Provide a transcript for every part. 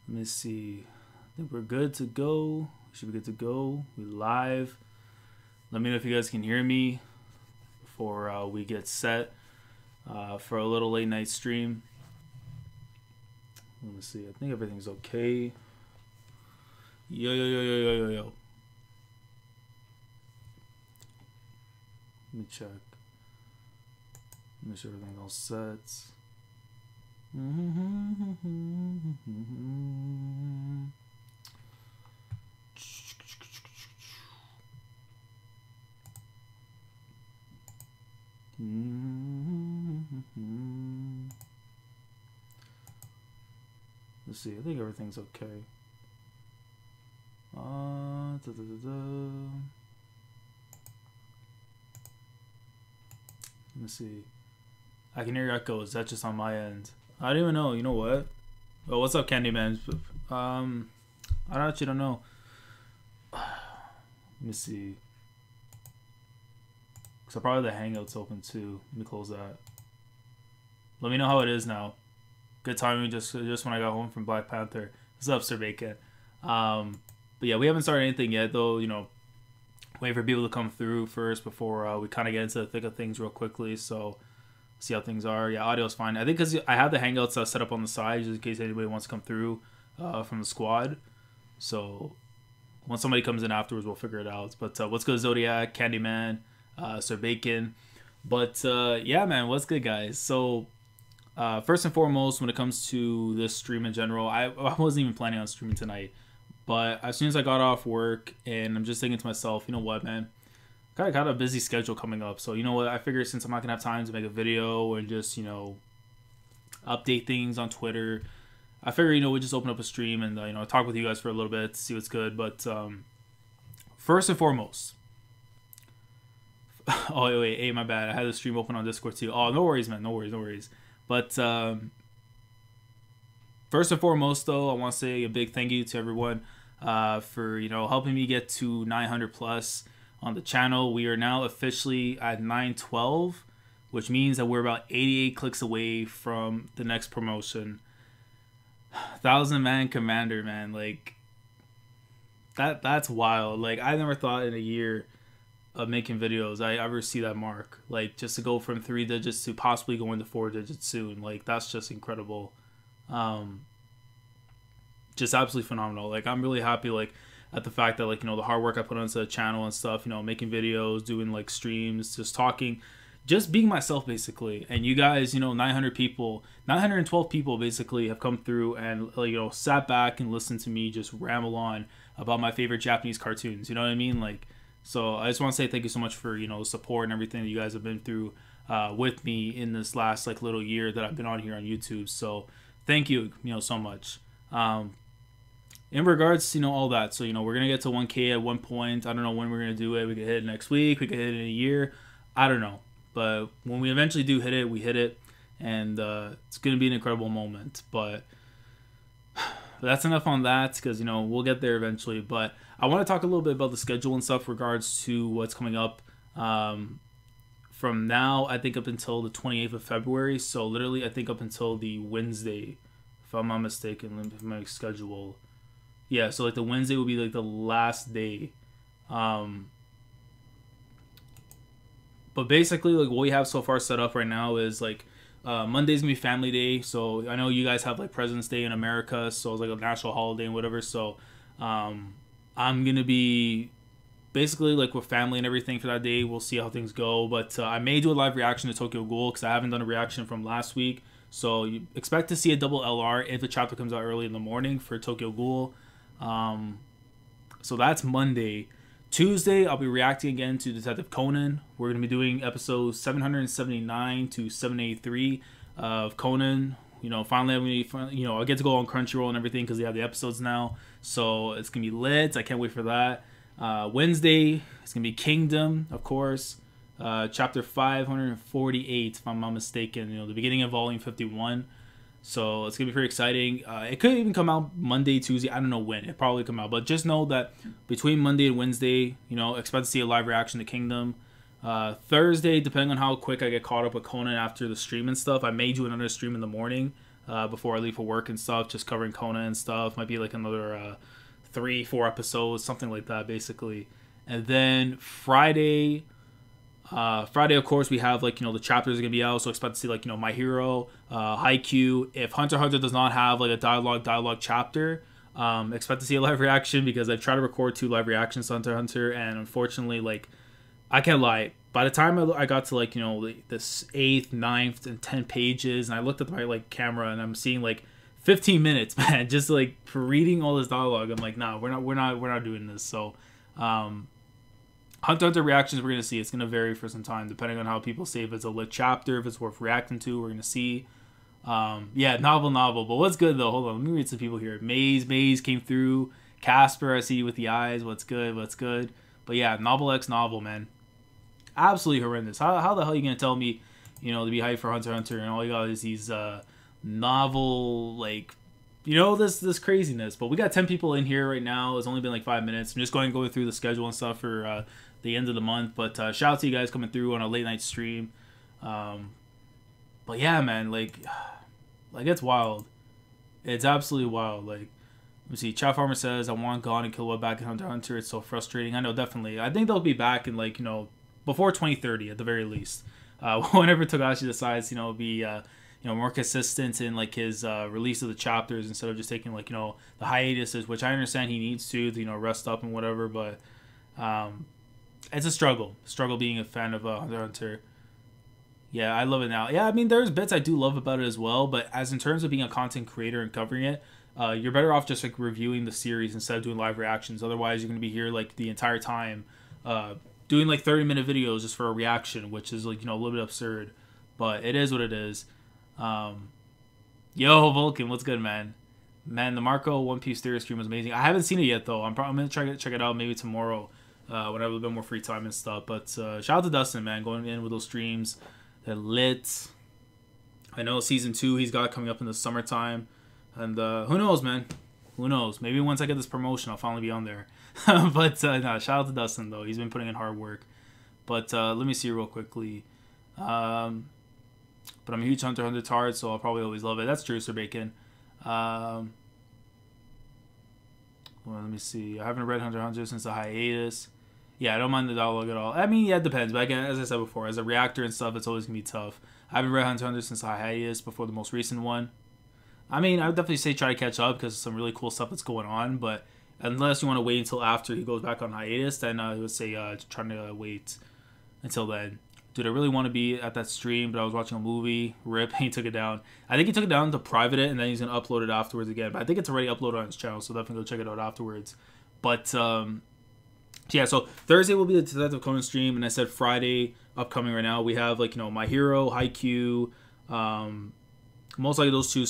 Let me see. I think we're good to go. We should be good to go. We live. Let me know if you guys can hear me before we get set for a little late night stream. Let me see. I think everything's okay. Yo. Let me check. Make sure everything's all set. Let's see. I think everything's okay. Let me see. I can hear echo. Is that just on my end? I don't even know. You know what? Oh, what's up, Candyman? I actually don't know. Let me see. So probably the Hangout's open too. Let me close that. Let me know how it is now. Good timing just when I got home from Black Panther. What's up, Sir Bacon? But yeah, we haven't started anything yet though. You know, wait for people to come through first before we kind of get into the thick of things real quickly. So see how things are. Yeah, audio's fine. I think because I have the Hangouts set up on the side just in case anybody wants to come through from the squad. So once somebody comes in afterwards, we'll figure it out. But what's good, Zodiac, Candyman, Sir Bacon. But yeah, man, what's good, guys? So first and foremost, when it comes to this stream in general, I wasn't even planning on streaming tonight. But as soon as I got off work, and I'm just thinking to myself, you know what, man? Got a busy schedule coming up. So, you know what? I figured since I'm not going to have time to make a video and just, you know, update things on Twitter, I figured, you know, we'll just open up a stream and, you know, talk with you guys for a little bit to see what's good. But first and foremost, oh, wait, hey, my bad. I had the stream open on Discord too. Oh, no worries, man. No worries. But first and foremost, though, I want to say a big thank you to everyone for, you know, helping me get to 900 plus on the channel. We are now officially at 912, which means that we're about 88 clicks away from the next promotion. 1,000-man commander, man. Like, that's wild. Like, I never thought in a year of making videos I ever see that mark. Like, just to go from 3 digits to possibly going to 4 digits soon. Like, that's just incredible. Just absolutely phenomenal. Like, I'm really happy, like, at the fact that, like, you know, the hard work I put onto the channel and stuff, you know, making videos, doing like streams, just talking, just being myself basically. And you guys, you know, 912 people basically have come through and, you know, sat back and listened to me just ramble on about my favorite Japanese cartoons. You know what I mean? Like, so I just want to say thank you so much for, you know, the support and everything that you guys have been through with me in this last like little year that I've been on here on YouTube. So thank you, you know, so much. In regards to, you know, all that, so, you know, we're going to get to 1K at one point. I don't know when we're going to do it. We could hit it next week. We could hit it in a year. I don't know. But when we eventually do hit it, we hit it. And it's going to be an incredible moment. But that's enough on that because, you know, we'll get there eventually. But I want to talk a little bit about the schedule and stuff in regards to what's coming up from now, I think, up until the 28th of February. So literally, I think up until the Wednesday, if I'm not mistaken, let me put my schedule. Yeah, so like the Wednesday will be like the last day. But basically, like what we have so far set up right now is like Monday's gonna be Family Day. So I know you guys have like President's Day in America, so it's like a national holiday and whatever. So I'm gonna be basically like with family and everything for that day. We'll see how things go. But I may do a live reaction to Tokyo Ghoul because I haven't done a reaction from last week. So you expect to see a double LR if the chapter comes out early in the morning for Tokyo Ghoul. So that's Monday. Tuesday, I'll be reacting again to Detective Conan. We're going to be doing episodes 779 to 783 of Conan. You know, finally, you know, I get to go on Crunchyroll and everything because they have the episodes now. So it's going to be lit. I can't wait for that. Wednesday, it's going to be Kingdom, of course. Chapter 548, if I'm not mistaken. You know, the beginning of Volume 51. So it's going to be pretty exciting. It could even come out Monday, Tuesday. I don't know when. It probably come out. But just know that between Monday and Wednesday, you know, expect to see a live reaction to Kingdom. Thursday, depending on how quick I get caught up with Conan after the stream and stuff, I may do another stream in the morning. before I leave for work and stuff, just covering Conan and stuff. Might be like another 3-4 episodes, something like that, basically. And then Friday, of course, we have like, the chapters are gonna be out, so expect to see like, My Hero, Haikyuu. If Hunter x Hunter does not have like a dialogue chapter, expect to see a live reaction, because I've tried to record 2 live reactions to Hunter x Hunter, and unfortunately, like, I can't lie, by the time I got to like, this 8th, 9th, and 10 pages, and I looked at my like camera, and I'm seeing like 15 minutes, man, just like for reading all this dialogue. I'm like, nah, we're not doing this. So Hunter x Hunter reactions, we're gonna see. It's gonna vary for some time depending on how people say if it's a lit chapter, if it's worth reacting to. We're gonna see. Yeah, novel. But what's good though? Hold on, let me read some people here. Maze came through. Casper, I see you with the eyes. What's good? But yeah, novel x novel, man. Absolutely horrendous. How the hell are you gonna tell me, to be hyped for Hunter x Hunter, and all you got is these novel, like, this craziness? But we got 10 people in here right now. It's only been like 5 minutes. I'm just going through the schedule and stuff for the end of the month. But shout out to you guys coming through on a late night stream. But yeah, man, like it's wild. It's absolutely wild. Like, let me see. Chat Farmer says, I want Gon and Killua back in Hunter x Hunter. It's so frustrating. I know, definitely. I think they'll be back in like, before 2030 at the very least. Whenever Togashi decides, be more consistent in like his release of the chapters, instead of just taking like, the hiatuses, which I understand he needs to rest up and whatever. But it's a struggle being a fan of Hunter x Hunter. Yeah, I love it now. Yeah, I mean, there's bits I do love about it as well, but as in terms of being a content creator and covering it, you're better off just like reviewing the series instead of doing live reactions. Otherwise, you're going to be here like the entire time doing like 30-minute videos just for a reaction, which is like, a little bit absurd. But it is what it is. Yo, Vulcan, what's good, man? Man, the Marco One Piece theory stream was amazing. I haven't seen it yet, though. I'm going to check it out maybe tomorrow when I have a little bit more free time and stuff. But shout out to Dustin, man, going in with those streams. They're lit. I know season 2 he's got coming up in the summertime. And who knows, man? Who knows? Maybe once I get this promotion, I'll finally be on there. But no, shout out to Dustin, though. He's been putting in hard work. But let me see real quickly. But I'm a huge Hunter x Hunter tard, so I'll probably always love it. That's true, Sir Bacon. Well, let me see. I haven't read Hunter x Hunter since the hiatus. Yeah, I don't mind the dialogue at all. I mean, yeah, it depends. But again, as I said before, as a reactor and stuff, it's always going to be tough. I haven't read Hunter x Hunter since the hiatus before the most recent one. I mean, I would definitely say try to catch up because some really cool stuff that's going on. But unless you want to wait until after he goes back on hiatus, then I would say trying to wait until then. Dude, I really want to be at that stream, but I was watching a movie. Rip, he took it down. I think he took it down to private it, and then he's going to upload it afterwards again. But I think it's already uploaded on his channel, so definitely go check it out afterwards. But, yeah, so Thursday will be the Detective Conan stream, and I said Friday, upcoming right now, we have, like, My Hero, Haikyuu, most likely those two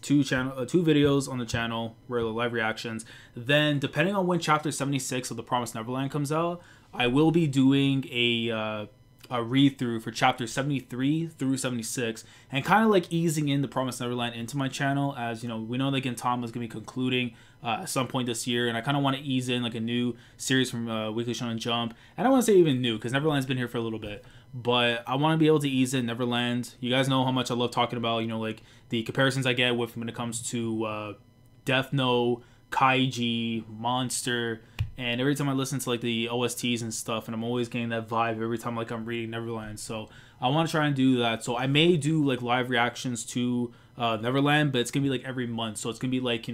videos on the channel, regular live reactions. Then, depending on when Chapter 76 of The Promised Neverland comes out, I will be doing a read-through for Chapter 73 through 76, and kind of like easing in The Promised Neverland into my channel, as we know that Gintama is going to be concluding at some point this year, and I kind of want to ease in like a new series from Weekly Shonen Jump. And I want to say even new, because Neverland's been here for a little bit, but I want to be able to ease in Neverland. You guys know how much I love talking about like the comparisons I get with when it comes to Death Note, Kaiji, Monster. And every time I listen to like the OSTs and stuff, and I'm always getting that vibe every time like I'm reading Neverland. So I want to try and do that. So I may do like live reactions to Neverland, but it's gonna be like every month. So it's gonna be like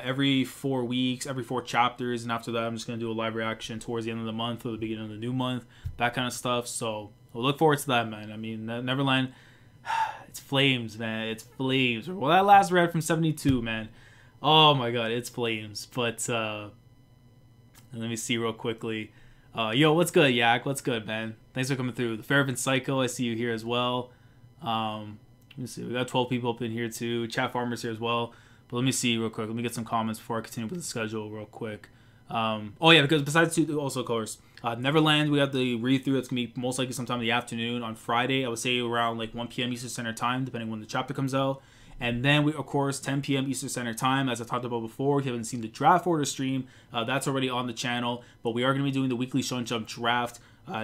every 4 weeks, every 4 chapters, and after that I'm just gonna do a live reaction towards the end of the month or the beginning of the new month, that kind of stuff. So we'll look forward to that, man. I mean, Neverland, it's flames, man. It's flames. Well, that last read from 72, man. Oh my god, it's flames. But let me see real quickly. Yo, what's good, Yak? What's good, man? Thanks for coming through. The Fervent Psycho, I see you here as well. Let me see. We got 12 people up in here too. Chat Farmers here as well. But let me see real quick. Let me get some comments before I continue with the schedule real quick. Oh yeah, because besides also, of course, Neverland, we have the read-through. That's going to be most likely sometime in the afternoon on Friday. I would say around like 1 p.m. Eastern Standard Time, depending when the chapter comes out. And then we, of course, 10 p.m. Eastern Standard Time, as I talked about before. If you haven't seen the draft order stream, that's already on the channel. But we are going to be doing the weekly Shonen Jump draft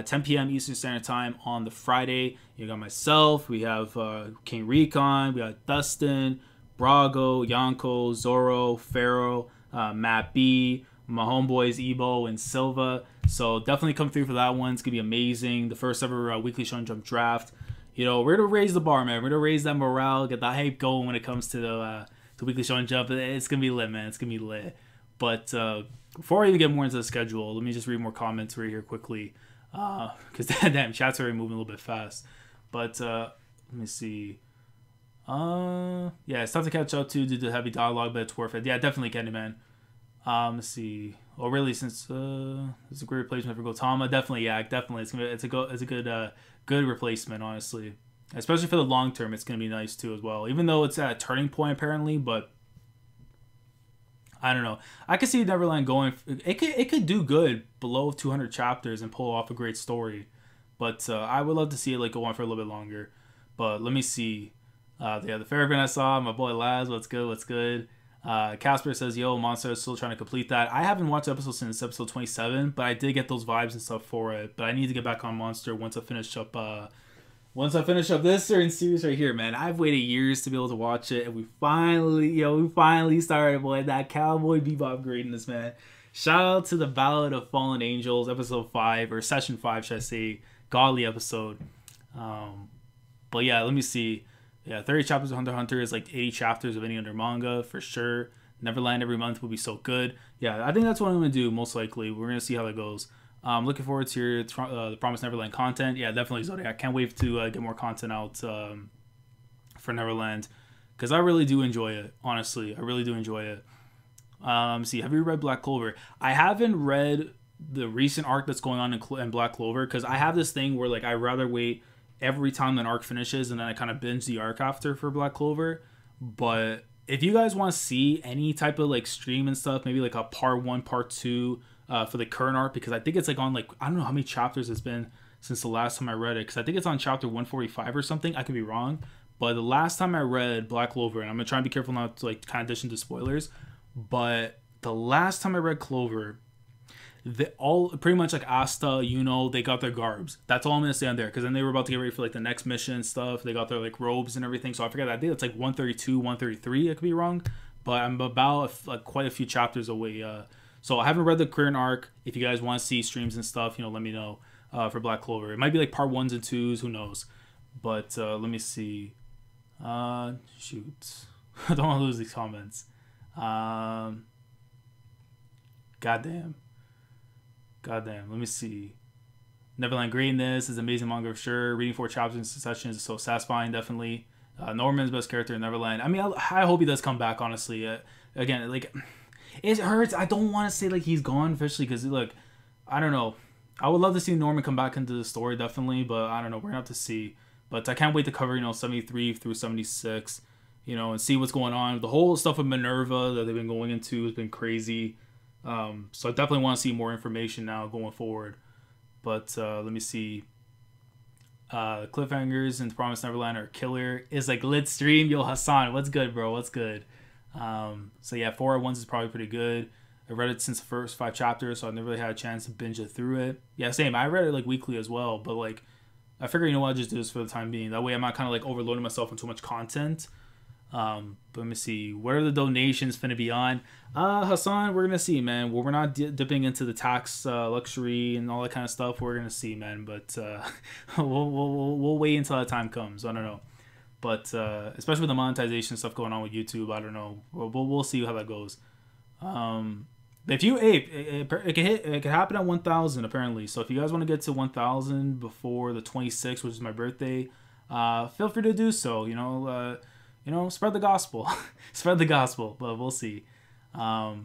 10 p.m. Eastern Standard Time on the Friday. You got myself, we have King Recon, we got Dustin, Brago, Yonko, Zoro, Pharaoh, Matt B, my homeboys Ebo and Silva. So definitely come through for that one. It's gonna be amazing. The first ever weekly Shonen Jump draft. You know, we're gonna raise the bar, man. We're gonna raise that morale, get that hype going when it comes to the weekly Shonen Jump. It's gonna be lit, man. It's gonna be lit. But before I even get more into the schedule, let me just read more comments right here quickly. Because damn, chat's already moving a little bit fast. But let me see. Yeah, it's tough to catch up to due to heavy dialogue, but it's worth it. Yeah, definitely, Kenny, man. Let's see. Oh, really? Since it's a great replacement for Gotama, definitely. Yeah, definitely. It's a good replacement, honestly. Especially for the long term, it's gonna be nice too as well. Even though it's at a turning point apparently, but I don't know. I could see Neverland going. It could do good below 200 chapters and pull off a great story, but I would love to see it like go on for a little bit longer. But let me see. Yeah, the favorite I saw, my boy Laz. What's good? What's good? Casper says, "Yo, Monster is still trying to complete that." I haven't watched the episode since episode 27, but I did get those vibes and stuff for it. But I need to get back on Monster once I finish up. Once I finish up this certain series right here, man. I've waited years to be able to watch it, and we finally started, boy. That Cowboy Bebop greatness, man. Shout out to the Ballad of Fallen Angels, episode 5 or session 5, should I say? Godly episode. But yeah, let me see. Yeah, 30 chapters of Hunter x Hunter is like 80 chapters of any other manga for sure. Neverland every month will be so good. Yeah, I think that's what I'm gonna do most likely. We're gonna see how that goes. Looking forward to the Promised Neverland content. Yeah, definitely, Zodiac. I can't wait to get more content out for Neverland because I really do enjoy it. Honestly, I really do enjoy it. See, have you read Black Clover? I haven't read the recent arc that's going on in Black Clover because I have this thing where like I rather wait every time an arc finishes and then I kind of binge the arc after for Black Clover. But if you guys want to see any type of like stream and stuff, maybe like a part 1, part 2 for the current arc, because I think it's like on like I don't know how many chapters it's been since the last time I read it, because I think it's on chapter 145 or something. I could be wrong, but the last time I read Black Clover, and I'm gonna try and be careful not to like kind of dish into spoilers, but the last time I read Clover, all pretty much like Asta, they got their garbs. That's all I'm gonna say on there, because then they were about to get ready for like the next mission and stuff. They got their like robes and everything. So I forget that. I think it's like 132, 133. I could be wrong, but I'm about quite a few chapters away. So I haven't read the current arc. If you guys want to see streams and stuff, let me know for Black Clover. It might be like part 1s and 2s. Who knows? But let me see. Shoot, I don't want to lose these comments. Goddamn. Let me see. Neverland greatness is amazing manga for sure. Reading 4 chapters in succession is so satisfying, definitely. Norman's best character in Neverland. I mean, I hope he does come back, honestly. Again, like, it hurts. I don't want to say, like, he's gone officially, because, look, I don't know. I would love to see Norman come back into the story, definitely, but I don't know. We're going to have to see. But I can't wait to cover, 73 through 76, and see what's going on. The whole stuff with Minerva that they've been going into has been crazy. So I definitely want to see more information now going forward. But let me see. Cliffhangers and Promised Neverland are killer. Is like lit stream. Yo, Hassan, what's good, bro? What's good? So yeah, 4 at once is probably pretty good. I read it since the first 5 chapters, so I never really had a chance to binge it through it. Yeah, same. I read it like weekly as well, but like I figured, I'll just do this for the time being. That way I'm not kind of like overloading myself with too much content. But let me see. What are the donations finna be on? Hassan, we're gonna see, man. Well, we're not dipping into the tax luxury and all that kind of stuff. We're gonna see, man. But we'll wait until that time comes. I don't know. But especially with the monetization stuff going on with YouTube, I don't know. We'll see how that goes. If you it can happen at 1,000 apparently. So if you guys want to get to 1,000 before the 26th, which is my birthday, feel free to do so. Spread the gospel. Spread the gospel. But we'll see. Let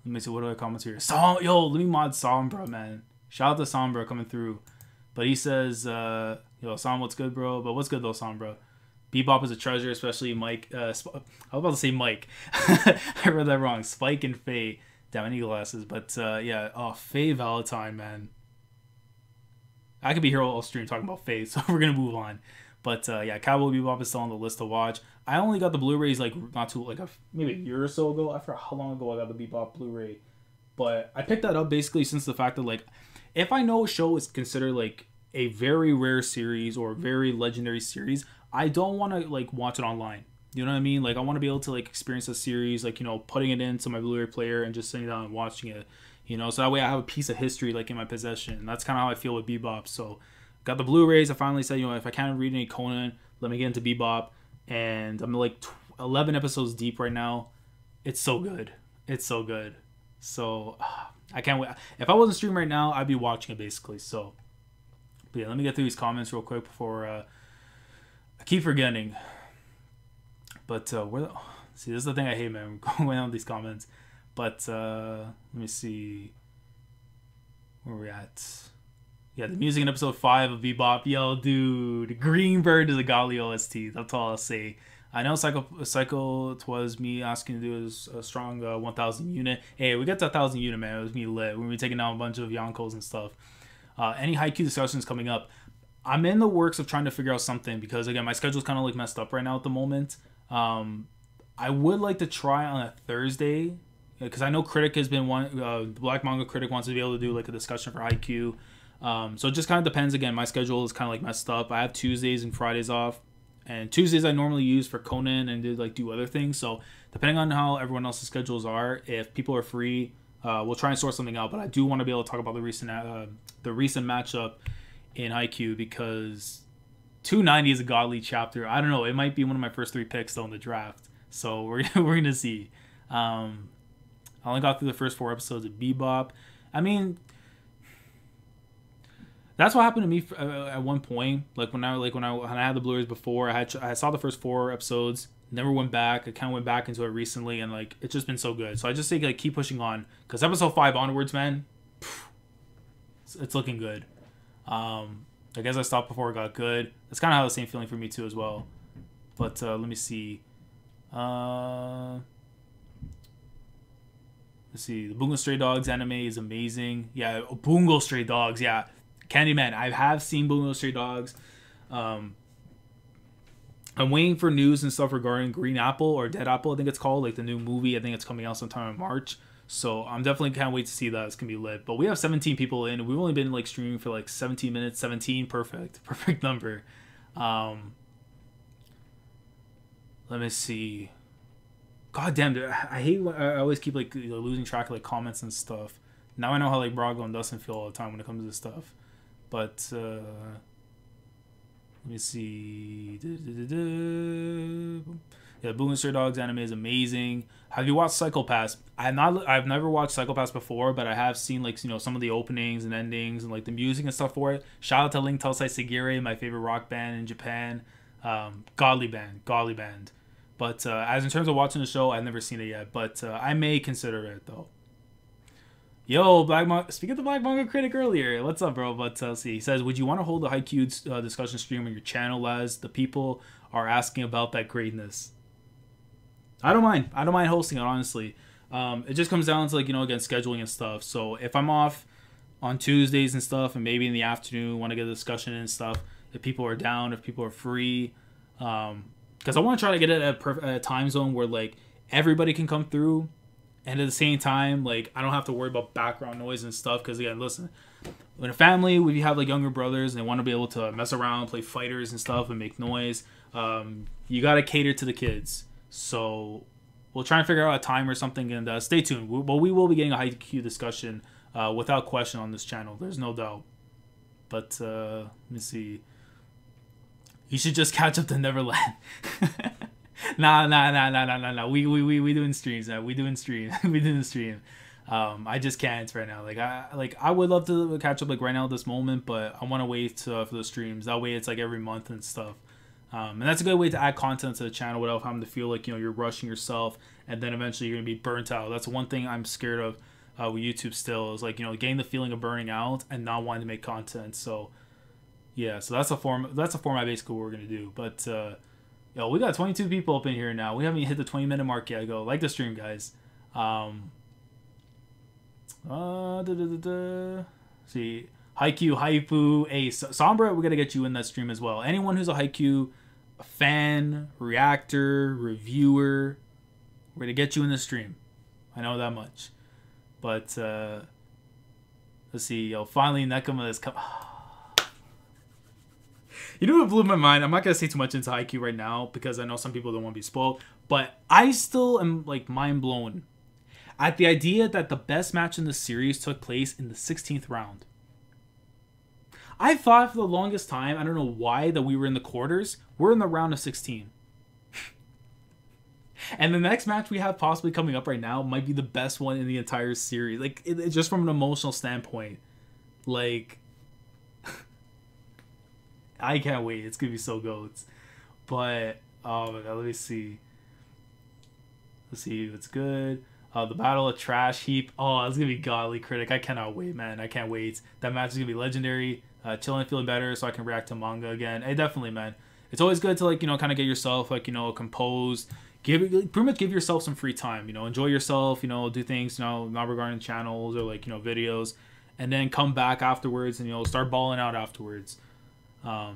me see, what do I comment here? Let me mod Sombra, man. Shout out to Sombra coming through. But he says, Sam, what's good, bro? But what's good though, Sombra? Bebop is a treasure, especially Mike. I was about to say Mike. I read that wrong. Spike and Faye. Damn, I need glasses. But yeah, Faye Valentine, man. I could be here all stream talking about Faye, so we're gonna move on. But yeah, Cowboy Bebop is still on the list to watch. I only got the Blu-rays like not too maybe a year or so ago. I forgot how long ago I got the Bebop Blu-ray, but I picked that up basically since the fact that like if I know a show is considered like a very rare series or a very legendary series, I don't want to like watch it online. You know what I mean? Like I want to be able to like experience a series, like, you know, putting it into my Blu-ray player and just sitting down and watching it. You know, so that way I have a piece of history like in my possession. That's kind of how I feel with Bebop. So got the Blu-rays. I finally said, you know, if I can't read any Conan, let me get into Bebop. And I'm like 11 episodes deep right now. It's so good. It's so good. So I can't wait. If I wasn't streaming right now, I'd be watching it basically. So, but yeah, let me get through these comments real quick before I keep forgetting. But see, this is the thing I hate, man. I'm going on these comments. But let me see where we're at. Yeah, the music in episode 5 of Bebop. Yo, dude, Greenbird is a godly OST. That's all I'll say. I know Psycho was me asking to do a strong 1,000 unit. Hey, we got to 1,000 unit, man. It was me lit. We were taking down a bunch of Yonkos and stuff. Any Haikyuu discussions coming up? I'm in the works of trying to figure out something because, again, my schedule's kind of like messed up right now at the moment. I would like to try on a Thursday because I know Critic has been the Black Manga Critic wants to be able to do like a discussion for Haikyuu. So it just kind of depends. Again, my schedule is kind of like messed up. I have Tuesdays and Fridays off. And Tuesdays I normally use for Conan and do other things. So depending on how everyone else's schedules are, if people are free, we'll try and sort something out. But I do want to be able to talk about the recent matchup in Haikyuu because 290 is a godly chapter. I don't know. It might be one of my first 3 picks though in the draft. So we're gonna see. I only got through the first 4 episodes of Bebop. I mean, that's what happened to me at one point. Like when I had the Blu-rays before, I saw the first 4 episodes, never went back. I kind of went back into it recently, and like it's just been so good. So I just think like keep pushing on because episode 5 onwards, man, it's looking good. I guess I stopped before it got good. That's kind of how the same feeling for me too as well. But let me see. Let's see. The Bungo Stray Dogs anime is amazing. Yeah, Bungo Stray Dogs. Yeah. Candyman, I have seen Bungo Stray Dogs. I'm waiting for news and stuff regarding Green Apple or Dead Apple, I think it's called, like the new movie. I think it's coming out sometime in March. So I'm definitely can't wait to see that. It's gonna be lit. But we have 17 people in. We've only been like streaming for like 17 minutes. 17, perfect number. Let me see. God damn, dude, I hate when I always keep like losing track of like comments and stuff. Now I know how like Brago and Dustin feel all the time when it comes to this stuff. But let me see. Yeah, Bungo Stray Dogs anime is amazing. Have you watched Psycho-Pass? I've never watched Psycho-Pass before, but I have seen like, you know, some of the openings and endings and like the music and stuff for it. Shout out to Link Telsai Sagire, my favorite rock band in Japan. Godly band. But as in terms of watching the show, I've never seen it yet. But I may consider it though. Yo, speaking of the Black Manga Critic earlier, what's up, bro? But see, he says, would you want to hold a Haikyuu discussion stream on your channel as the people are asking about that greatness? I don't mind. I don't mind hosting it, honestly. It just comes down to, like, you know, again, scheduling and stuff. So if I'm off on Tuesdays and stuff, and maybe in the afternoon, want to get a discussion and stuff, if people are down, if people are free, because I want to try to get it at a time zone where, like, everybody can come through. And at the same time, like, I don't have to worry about background noise and stuff. Because, again, listen, in a family, we have, like, younger brothers and they want to be able to mess around, play fighters and stuff and make noise. You got to cater to the kids. So we'll try and figure out a time or something. And stay tuned. We will be getting a Haikyuu discussion without question on this channel. There's no doubt. But let me see. You should just catch up to Neverland. Nah. We doing streams, man. We doing stream. I just can't right now. I would love to catch up like right now at this moment, but I want to wait for the streams. That way, it's like every month and stuff. And that's a good way to add content to the channel without having to feel like, you know, you're rushing yourself, and then eventually you're gonna be burnt out. That's one thing I'm scared of with YouTube. Still, is like, you know, getting the feeling of burning out and not wanting to make content. So yeah, so that's a format basically what we're gonna do. But yo, we got 22 people up in here now. We haven't even hit the 20-minute mark yet. Go like the stream, guys. See, Haikyuu, Haifu, Ace, Sombra. We're gonna get you in that stream as well. Anyone who's a Haikyuu fan, reactor, reviewer, we're gonna get you in the stream. I know that much. But let's Let's see, yo, finally Nekoma is coming. You know what blew my mind? I'm not gonna say too much into Haikyuu right now because I know some people don't want to be spoiled, but I still am like mind blown at the idea that the best match in the series took place in the 16th round. I thought for the longest time, I don't know why, that we were in the quarters. We're in the round of 16. And the next match we have possibly coming up right now might be the best one in the entire series. Like, just from an emotional standpoint. Like, I can't wait. It's going to be so goats. But, oh my god, let me see. Let's see what's good. The Battle of Trash Heap. Oh, it's going to be godly critic. I cannot wait, man. I can't wait. That match is going to be legendary. Chilling, feeling better so I can react to manga again. Hey, definitely, man. It's always good to, like, you know, kind of get yourself, like, you know, composed. Pretty much give yourself some free time, you know, enjoy yourself, you know, do things, you know, not regarding channels or, like, you know, videos, and then come back afterwards and, you know, start balling out afterwards. I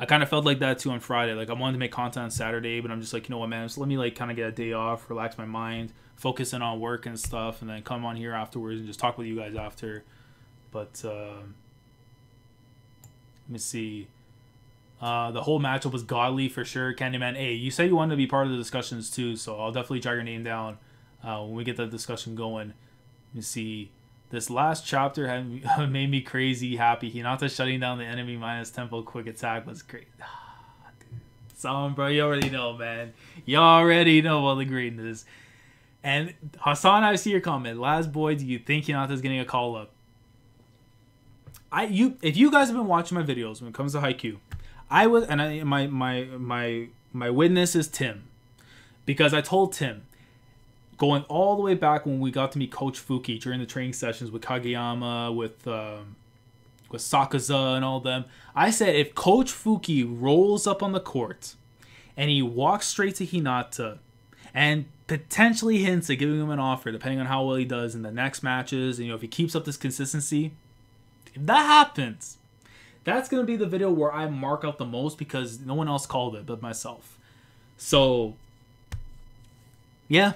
kind of felt like that too on Friday. Like, I wanted to make content on Saturday, but I'm just like, you know what, man, just let me, like, kind of get a day off, relax my mind, focus in on work and stuff, and then come on here afterwards and just talk with you guys after. But let me see. The whole matchup was godly for sure. Candyman, hey, you said you wanted to be part of the discussions too, so I'll definitely jot your name down when we get that discussion going. Let me see. This last chapter had made me crazy happy. Hinata shutting down the enemy minus tempo quick attack was great. Someone, bro, you already know, man. You already know all the greatness. And Hassan, I see your comment. Last boy, do you think Hinata's getting a call up? If you guys have been watching my videos when it comes to Haikyuu, my witness is Tim, because I told Tim, going all the way back when we got to meet Coach Fuki during the training sessions with Kageyama, with Sakaza and all them, I said if Coach Fuki rolls up on the court and he walks straight to Hinata and potentially hints at giving him an offer, depending on how well he does in the next matches, and, you know, if he keeps up this consistency, if that happens, that's going to be the video where I mark out the most, because no one else called it but myself. So, yeah.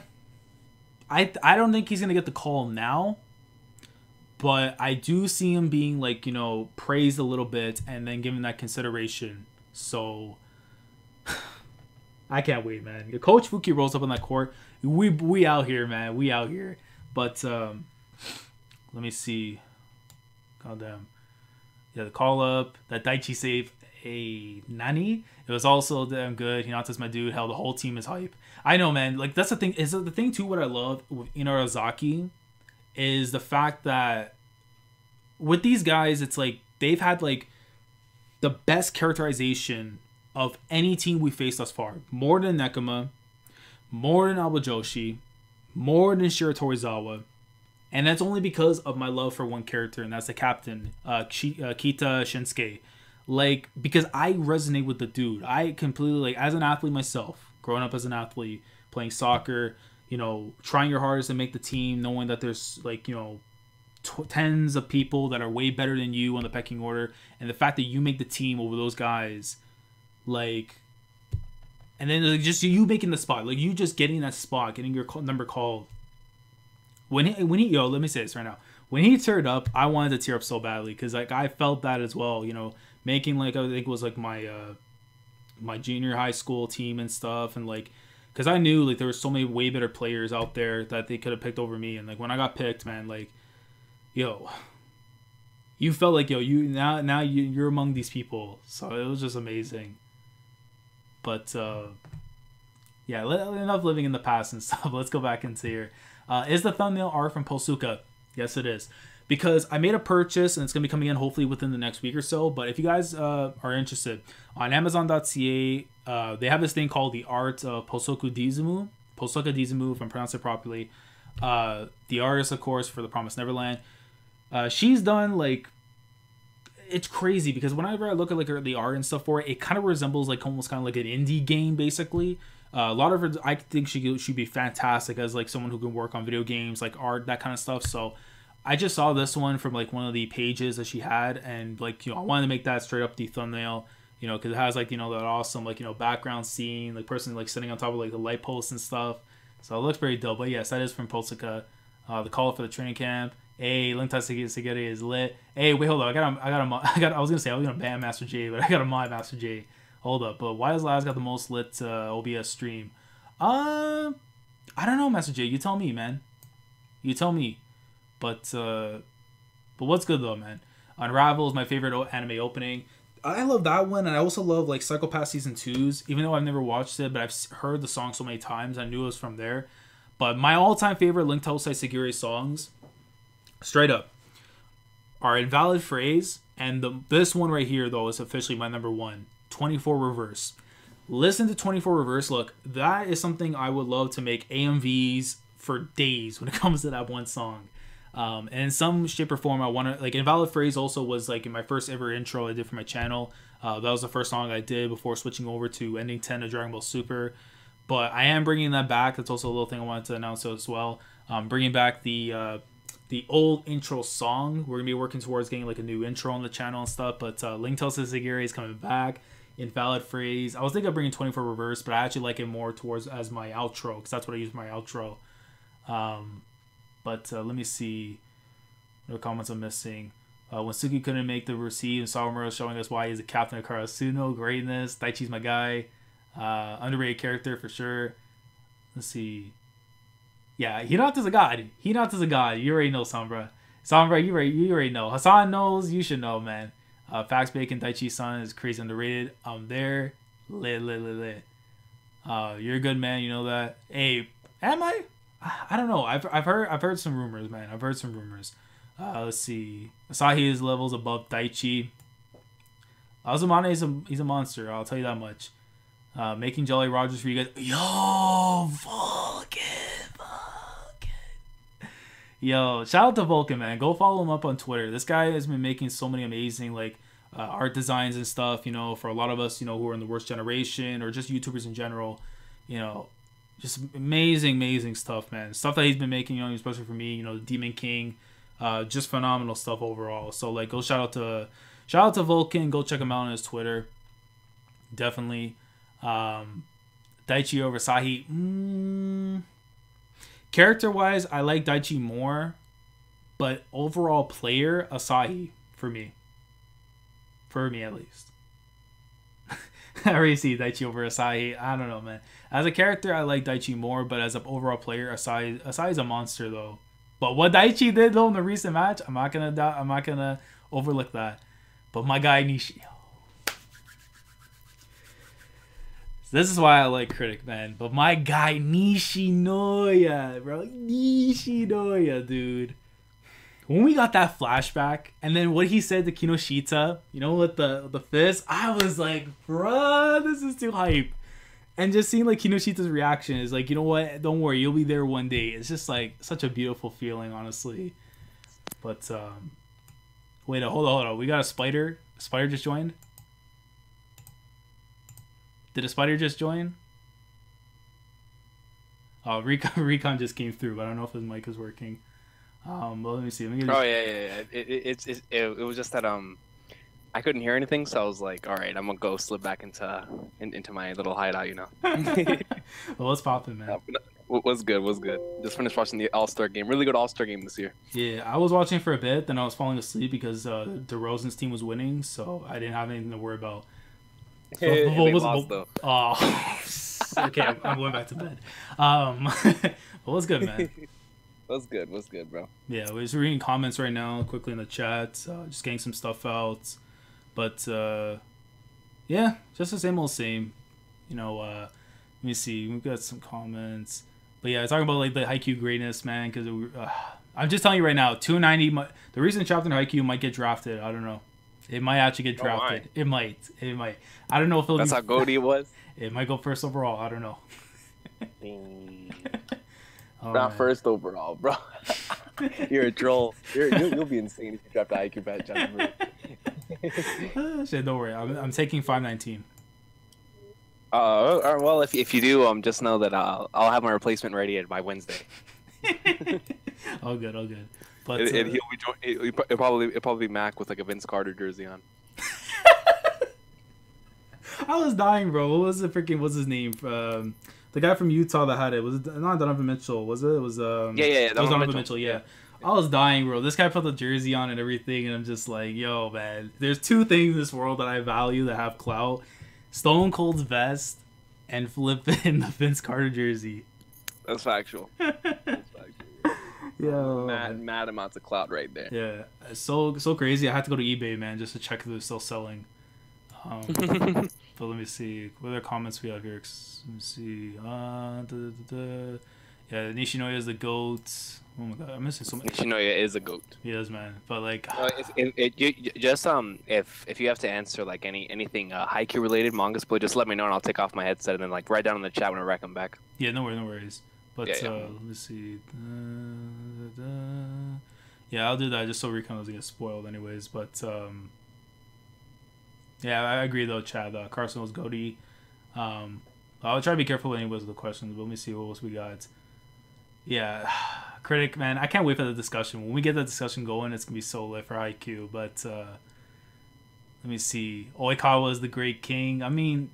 I don't think he's going to get the call now. But I do see him being, like, you know, praised a little bit and then given that consideration. So, I can't wait, man. If Coach Fuki rolls up on that court, we out here, man. We out here. But, let me see. Goddamn. Yeah, the call up, that Daichi save, a Nani. It was also damn good. Hinata's my dude. Hell, the whole team is hype. I know, man. Like, that's the thing. Is the thing too? What I love with Inarizaki is the fact that with these guys, it's like they've had like the best characterization of any team we faced thus far. More than Nekoma, more than Awajoshi, more than Shiratorizawa. And that's only because of my love for one character, and that's the captain, Kita Shinsuke. Like, because I resonate with the dude. I completely, like, as an athlete myself, growing up as an athlete, playing soccer, you know, trying your hardest to make the team, knowing that there's, like, you know, tens of people that are way better than you on the pecking order, and the fact that you make the team over those guys, like, and then like, just you making the spot, like, you just getting that spot, getting your number called. When he yo, let me say this right now. When he teared up, I wanted to tear up so badly, because, like, I felt that as well, you know, making, like, I think it was, like, my my junior high school team and stuff, and, like, because I knew, like, there were so many way better players out there that they could have picked over me, and, like, when I got picked, man, like, yo, you felt like, yo, you now you're among these people, so it was just amazing. But yeah, enough living in the past and stuff. Let's go back into here. Is the thumbnail art from Posuka? Yes, it is. Because I made a purchase, and it's going to be coming in hopefully within the next week or so. But if you guys are interested, on Amazon.ca, they have this thing called the art of Posoku Dizumu. Posoka Dizumu, if I'm pronouncing it properly. The artist, of course, for The Promised Neverland. She's done, like, it's crazy, because whenever I look at, like, the art and stuff for it, it kind of resembles, like, almost kind of like an indie game, basically. A lot of her, I think she'd be fantastic as, like, someone who can work on video games, like art, that kind of stuff. So I just saw this one from, like, one of the pages that she had, and, like, you know, I wanted to make that straight up the thumbnail, you know, because it has, like, you know, that awesome, like, you know, background scene, like, person, like, sitting on top of, like, the light posts and stuff. So it looks pretty dope. But yes, that is from Posuka. The call for the training camp. Hey, Link Segure is lit. Hey, wait, hold on. I was gonna say I was gonna ban Master J, but I got a mod Master J. Hold up. But why has Laz got the most lit OBS stream? I don't know, Master J. You tell me, man. You tell me. But what's good though, man? Unravel is my favorite anime opening. I love that one, and I also love like Psychopath Season 2's, even though I've never watched it, but I've heard the song so many times, I knew it was from there. But my all-time favorite Link to Segure songs, straight up, are Invalid Phrase, and this one right here, though, is officially my number one, 24 Reverse. Listen to 24 Reverse. Look, that is something I would love to make AMVs for days when it comes to that one song. And in some shape or form, I want to, like, Invalid Phrase also was, like, in my first ever intro I did for my channel. That was the first song I did before switching over to Ending 10 of Dragon Ball Super. But I am bringing that back. That's also a little thing I wanted to announce as well. Bringing back the old intro song. We're going to be working towards getting, like, a new intro on the channel and stuff. But Link to Segure is coming back. Invalid Phrase. I was thinking of bringing 24 Reverse, but I actually like it more towards as my outro, because that's what I use for my outro. But let me see. No comments I'm missing. When Suki couldn't make the receive, and Sawamura showing us why he's the captain of Karasuno. Greatness. Daichi's my guy. Underrated character for sure. Let's see. Yeah, Hinata's a god. Hinata's a god. You already know, Sombra. Sombra, you already know. Hassan knows. You should know, man. Fax Bacon, Daichi-san is crazy underrated. I'm there. Lit. You're a good man. You know that. Hey, am I? I don't know. I've heard some rumors, man. I've heard some rumors. Let's see. Asahi is levels above Daichi. Azumane he's a monster. I'll tell you that much. Making Jolly Rogers for you guys. Yo, Vulcan. Yo, shout out to Vulcan, man. Go follow him up on Twitter. This guy has been making so many amazing, like, art designs and stuff, you know, for a lot of us, you know, who are in the worst generation or just YouTubers in general, you know, just amazing stuff, man. Stuff that he's been making, you know, especially for me, you know, Demon King, just phenomenal stuff overall. So, like, go shout out to Vulcan. Go check him out on his Twitter. Definitely. Daichi over Sahi. Character-wise, I like Daichi more, but overall player, Asahi, for me. For me, at least. I already see Daichi over Asahi. I don't know, man. As a character, I like Daichi more, but as an overall player, Asahi's a monster, though. But what Daichi did, though, in the recent match, I'm not gonna overlook that. But my guy, Nishi... This is why I like Critic, man. But my guy, Nishinoya, bro. Nishinoya, dude. When we got that flashback, and then what he said to Kinoshita, you know, with the fist, I was like, bruh, this is too hype. And just seeing, like, Kinoshita's reaction is like, you know what? Don't worry, you'll be there one day. It's just, like, such a beautiful feeling, honestly. But, wait, hold on. We got a spider. A spider just joined. Did a spider just join? Oh, Recon just came through, but I don't know if his mic is working. Well, let me see. Yeah. It was just that I couldn't hear anything, so I was like, all right, I'm gonna go slip back into my little hideout, you know. Well, what's poppin', man? Was good. Just finished watching the All-Star game. Really good All-Star game this year. Yeah, I was watching for a bit, then I was falling asleep because DeRozan's team was winning, so I didn't have anything to worry about. So, they lost, though. Oh, okay, I'm going back to bed. Well, what's good, man? What's good, bro? Yeah, we're just reading comments right now, quickly in the chat, just getting some stuff out. But, yeah, just the same old same. You know, let me see, we've got some comments. But yeah, talking about, like, the Haikyuu greatness, man, because I'm just telling you right now, 290, the reason Chapter Haikyuu might get drafted, I don't know. It might actually get drafted. Oh, it might. I don't know if it'll That's how goaty it was? It might go first overall. I don't know. Oh, not man. First overall, bro. You're a troll. You'll be insane if you draft the IQ badge. Shit, don't worry. I'm taking 519. Well, if you do, just know that I'll have my replacement ready by Wednesday. All good. But it'll probably be Mac with like a Vince Carter jersey on. I was dying, bro. What's his name? The guy from Utah that had it. Was it not Donovan Mitchell? Was it? It was yeah. It was Donovan Mitchell. Yeah. I was dying, bro. This guy put the jersey on and everything, and I'm just like, yo, man. There's two things in this world that I value that have clout: Stone Cold's vest and flipping the Vince Carter jersey. That's factual. That's factual. Yo, mad amounts of clout right there. yeah, it's so crazy. I had to go to eBay, man, just to check if they're still selling. But let me see. What other comments we have here? Let me see. Yeah, Nishinoya is the GOAT. Oh my god, I'm missing so many. Nishinoya is a GOAT. He is, man. But like, if you have to answer like anything Haikyuu related, manga split, just let me know and I'll take off my headset and then like write down in the chat when I come back. yeah, no worries. But Yeah. let me see. Yeah, I'll do that just so Recon doesn't get spoiled, anyways. But yeah, I agree though, Chad. Carson was goatee. I'll try to be careful anyways with the questions. But let me see what else we got. Yeah, critic, man, I can't wait for the discussion. When we get the discussion going, it's gonna be so lit for Haikyuu. But let me see. Oikawa is the great king. I mean,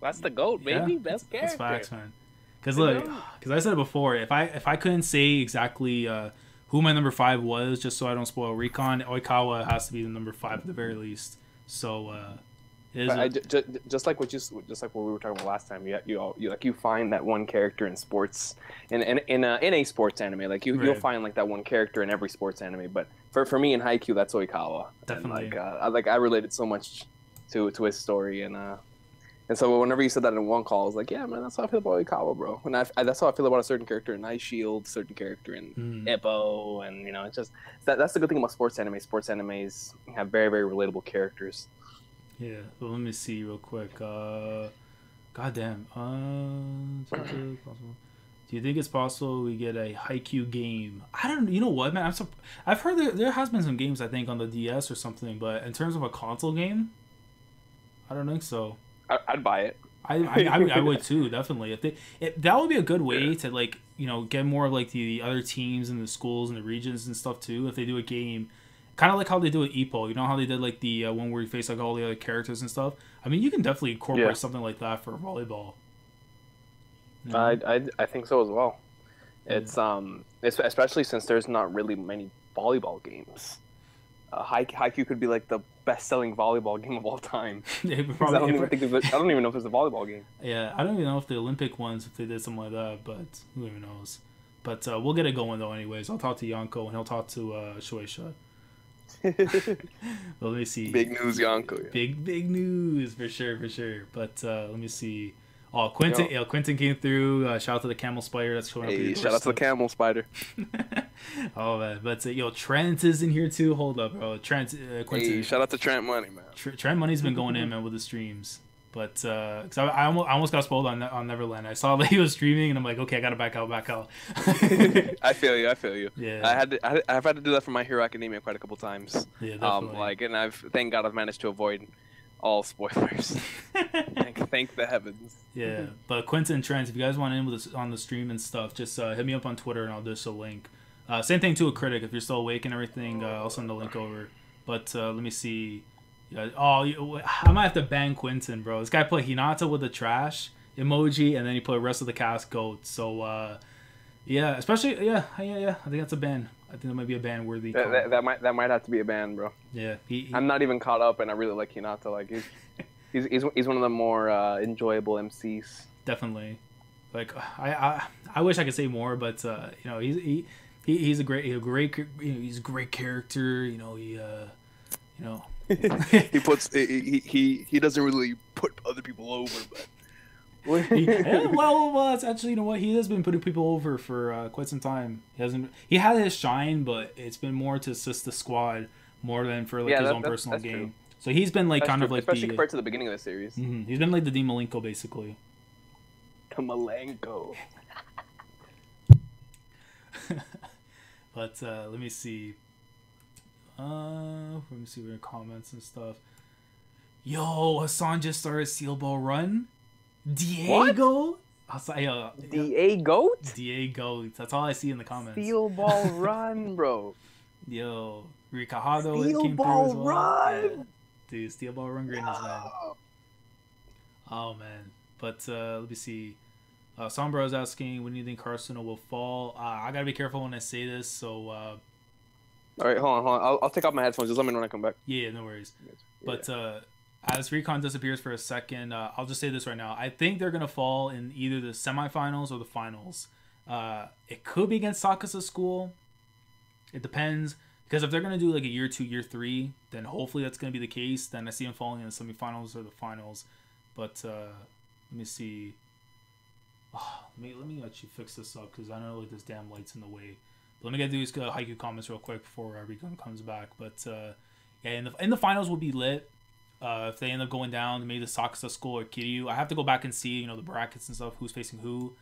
That's the GOAT, baby. yeah, Best character. that's facts, man. Because look, because I said it before, if I couldn't say exactly who my number 5 was, just so I don't spoil Recon, Oikawa has to be the number 5 at the very least. So just like what we were talking about last time, you find that one character in sports, in a sports anime, like you'll find like that one character in every sports anime. But for me in Haikyuu, that's Oikawa. Definitely. And, I related so much to his story, and so whenever you said that in one call, I was like, yeah, man, that's how I feel about Oikawa, bro. And that's how I feel about a certain character in Ice Shield, certain character in Ippo, and it's just that's the good thing about sports anime. Sports animes have very, very relatable characters. yeah, well, let me see real quick. Goddamn. Do you think it's possible we get a Haikyuu game? I don't. You know what, man? I've heard there has been some games, I think, on the DS or something, but in terms of a console game, I don't think so. I'd buy it. I would too, definitely. That would be a good way to like get more of like the other teams and the schools and the regions and stuff too. If they do a game, kind of like how they do at Ippo. You know how they did like the one where you face like all the other characters and stuff. I mean, you can definitely incorporate something like that for volleyball. You know? I think so as well. It's especially since there's not really many volleyball games. Haikyuu could be like the best-selling volleyball game of all time. I don't even know if there's a volleyball game. Yeah, I don't even know if the Olympic ones, if they did something like that, but who even knows. But we'll get it going though anyways. I'll talk to Yonko and he'll talk to Shueisha. Well, let me see. Big news, Yonko. Yeah. Big news for sure. But let me see. Oh, Quentin came through. Shout out to the camel spider that's showing up. Hey, shout out to the camel spider. Oh man, but Trent is in here too. Hold up, bro. Quentin. Hey, shout out to Trent Money, man. Trent Money's been going in, man, with the streams. But cause I almost got spoiled on Neverland. I saw that he was streaming, and I'm like, okay, I gotta back out. I feel you. Yeah. I've had to do that for My Hero Academia quite a couple times. Yeah, definitely. And thank God I've managed to avoid all spoilers. Thank the heavens. Yeah, but Quentin and Trent, if you guys want in with us on the stream and stuff, just hit me up on Twitter and I'll just a link. Same thing to a critic. If you're still awake and everything, I'll send the link over. But let me see. Yeah, I might have to ban Quentin, bro. This guy put Hinata with the trash emoji, and then he put the rest of the cast GOAT. So yeah, especially yeah. I think that's a ban. I think that might be a ban worthy. That might have to be a ban, bro. Yeah, I'm not even caught up, and I really like Hinata. Like he's one of the more enjoyable MCs. Definitely. Like I wish I could say more, but he's a great character. He doesn't really put other people over, but. well, it's actually, he has been putting people over for quite some time. He had his shine, but it's been more to assist the squad more than for his own personal game. True. So he's been like especially compared to the beginning of the series. Mm-hmm. He's been like the D Malenko basically. Malenko. But let me see. Let me see your comments and stuff. Yo, Hassan just started Steel Ball Run. Diego? Diego? Diego. That's all I see in the comments. Steel Ball Run, bro. Yo, Rikahado Steel came Ball through as well. Run. Yeah. Dude, Steel Ball Run greatness, man. Oh man. But let me see. Sombra is asking, when do you think Carson will fall? I gotta be careful when I say this. So All right, hold on. I'll take off my headphones. Just let me know when I come back. Yeah, no worries. Yeah. But as Recon disappears for a second, I'll just say this right now. I think they're gonna fall in either the semifinals or the finals. It could be against Saka's school. It depends, because if they're gonna do like a year 2, year 3, then hopefully that's gonna be the case. Then I see them falling in the semifinals or the finals. But let me see. Oh, let me actually fix this up, because I know like this damn light's in the way. But let me get these Haikyuu comments real quick before Recon comes back. But yeah, in the finals will be lit. If they end up going down, maybe the Sakusa school or Kiryu. I have to go back and see, the brackets and stuff, who's facing who.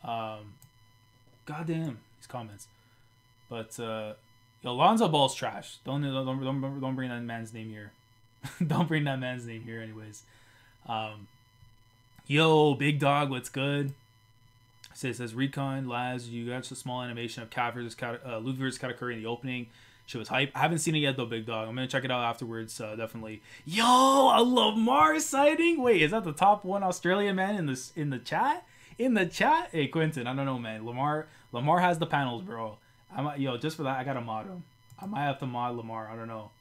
Goddamn these comments. But Lonzo Ball's trash. Don't bring that man's name here. Don't bring that man's name here, anyways. Yo, big dog, what's good? It says Recon, Laz, you got a small animation of Luffy versus Katakuri in the opening. She was hype. I haven't seen it yet though, big dog. I'm gonna check it out afterwards, definitely. Yo, a Lamar sighting. Wait, is that the top one Australian man in the chat? In the chat? Hey Quentin, I don't know, man. Lamar has the panels, bro. Just for that, I gotta mod him. I might have to mod Lamar. I don't know.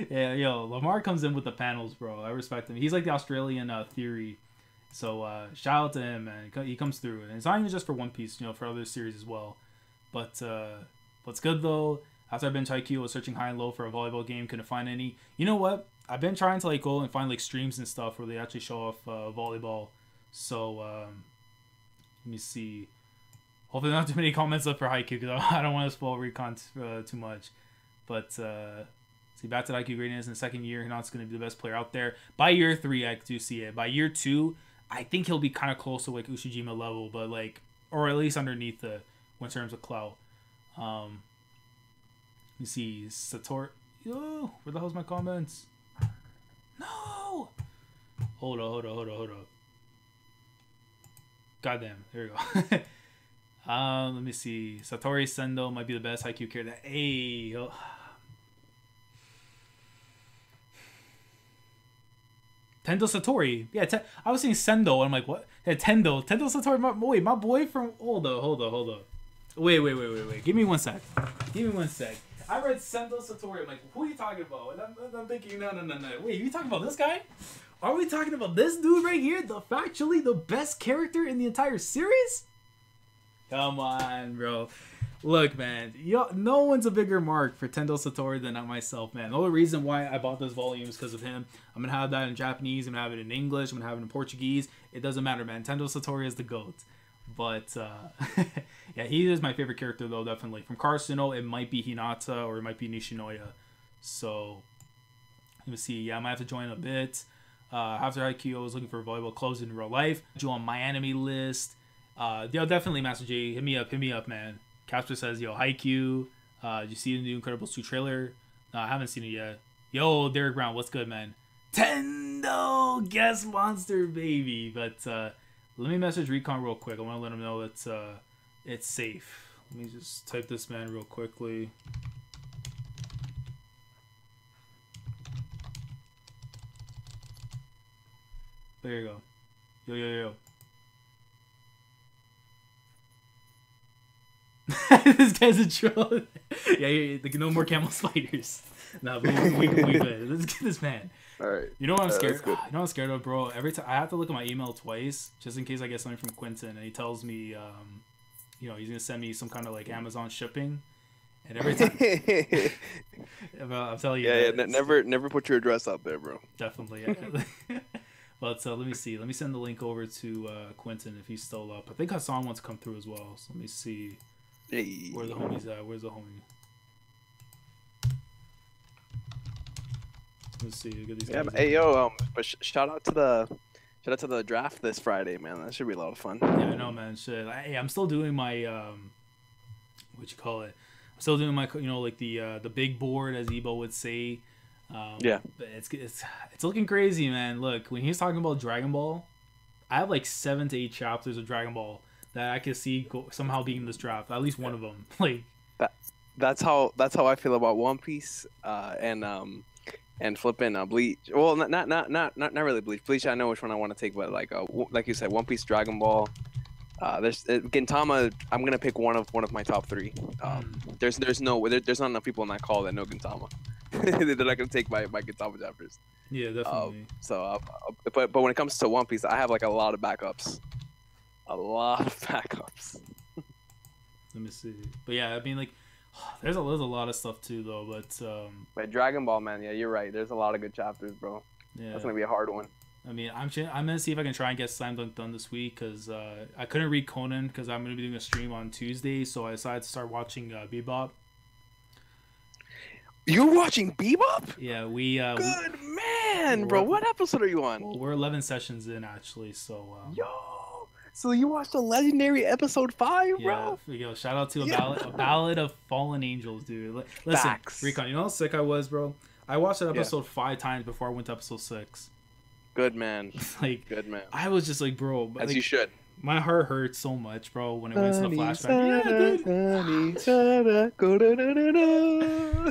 Yeah, Lamar comes in with the panels, bro. I respect him. He's like the Australian Theory. So shout out to him, man. He comes through, and it's not even just for One Piece, for other series as well. But what's good though? After I've been to Haikyuu, I was searching high and low for a volleyball game, couldn't find any. You know what? I've been trying to like go and find like streams and stuff where they actually show off volleyball. So let me see. Hopefully not too many comments up for Haikyuu, because I don't want to spoil Recon too much. But see, back to Haikyuu greatness in the second year, Hinata's going to be the best player out there. By year 3, I do see it. By year 2, I think he'll be kind of close to like Ushijima level, but like, or at least underneath the in terms of clout. Let me see, Sator. Yo, where the hell's my comments? No. Hold on. Goddamn, there we go. Let me see. Satori Sendo might be the best Haikyuu character. Hey, Tendo Satori. Yeah, I was saying Sendo, and I'm like, what? Yeah, Tendo Satori. My boy from. Hold on. Wait. Give me one sec. I read Sendo Satori. I'm like, who are you talking about? And I'm thinking, no. Wait, you talking about this guy? Are we talking about this dude right here? Factually the best character in the entire series? Come on, bro. Look, man. No one's a bigger mark for Tendo Satori than myself, man. The only reason why I bought this volume is because of him. I'm going to have that in Japanese. I'm going to have it in English. I'm going to have it in Portuguese. It doesn't matter, man. Tendo Satori is the GOAT. But, yeah, he is my favorite character, though, definitely. From Karasuno, it might be Hinata or it might be Nishinoya. So, let me see. Yeah, I might have to join in a bit. After Haikyuu, I was looking for volleyball clothes in real life. You on my anime list. Definitely, Master J. Hit me up, man. Casper says, yo, Haikyuu. Did you see the new Incredibles 2 trailer? No, I haven't seen it yet. Yo, Derek Brown, what's good, man? Tendo! Guest monster, baby. But, let me message Recon real quick. I want to let him know that it's safe. Let me just type this man real quickly. There you go. Yo. This guy's a troll. Yeah, no more camel spiders. Nah, but we good. Let's get this man. All right. You know what I'm scared? You know what I'm scared of, bro? Every time I have to look at my email twice, just in case I get something from Quentin, and he tells me, he's gonna send me some kind of like Amazon shipping, and every time, I'm telling you, yeah, never put your address out there, bro. Definitely. Yeah. But let me see. Let me send the link over to Quentin if he's still up. I think Hassan wants to come through as well. So let me see. Hey. Where the homies at? Where's the homie? Let's see. Get these guys hey yo, but shout out to the draft this Friday, man. That should be a lot of fun. Yeah, I know, man. Shit. Hey, I'm still doing my what you call it? I'm still doing my like the big board, as Ebo would say. Yeah. But it's looking crazy, man. Look, when he's talking about Dragon Ball, I have like 7 to 8 chapters of Dragon Ball that I can see somehow being in this draft. At least one of them. Like that's how I feel about One Piece and flipping Bleach. Well, not really Bleach. Bleach, I know which one I want to take, but like you said, One Piece, Dragon Ball, There's Gintama. I'm gonna pick one of my top three. There's not enough people on that call that know Gintama. They're not gonna take my Gintama chapters. Yeah, definitely. But when it comes to One Piece, I have like a lot of backups. A lot of backups. Let me see. But yeah, I mean, like, there's a lot of stuff too, though. But Dragon Ball, man, yeah, you're right. There's a lot of good chapters, bro. Yeah, that's gonna be a hard one. I mean, I'm gonna see if I can try and get Slam Dunk done this week because I couldn't read Conan because I'm gonna be doing a stream on Tuesday, so I decided to start watching Bebop. You're watching Bebop? Yeah, we. Good man, bro. What episode are you on? Well, we're 11 sessions in actually, so. Yo. So you watched the legendary episode 5, bro? Yeah, yo, shout out to a ballad of Fallen Angels, dude. Listen, Facts. Recon, you know how sick I was, bro? I watched that episode 5 times before I went to episode 6. Good man. Like, good man. I was just like, bro. As like, you should. My heart hurt so much, bro, when it went to the flashback.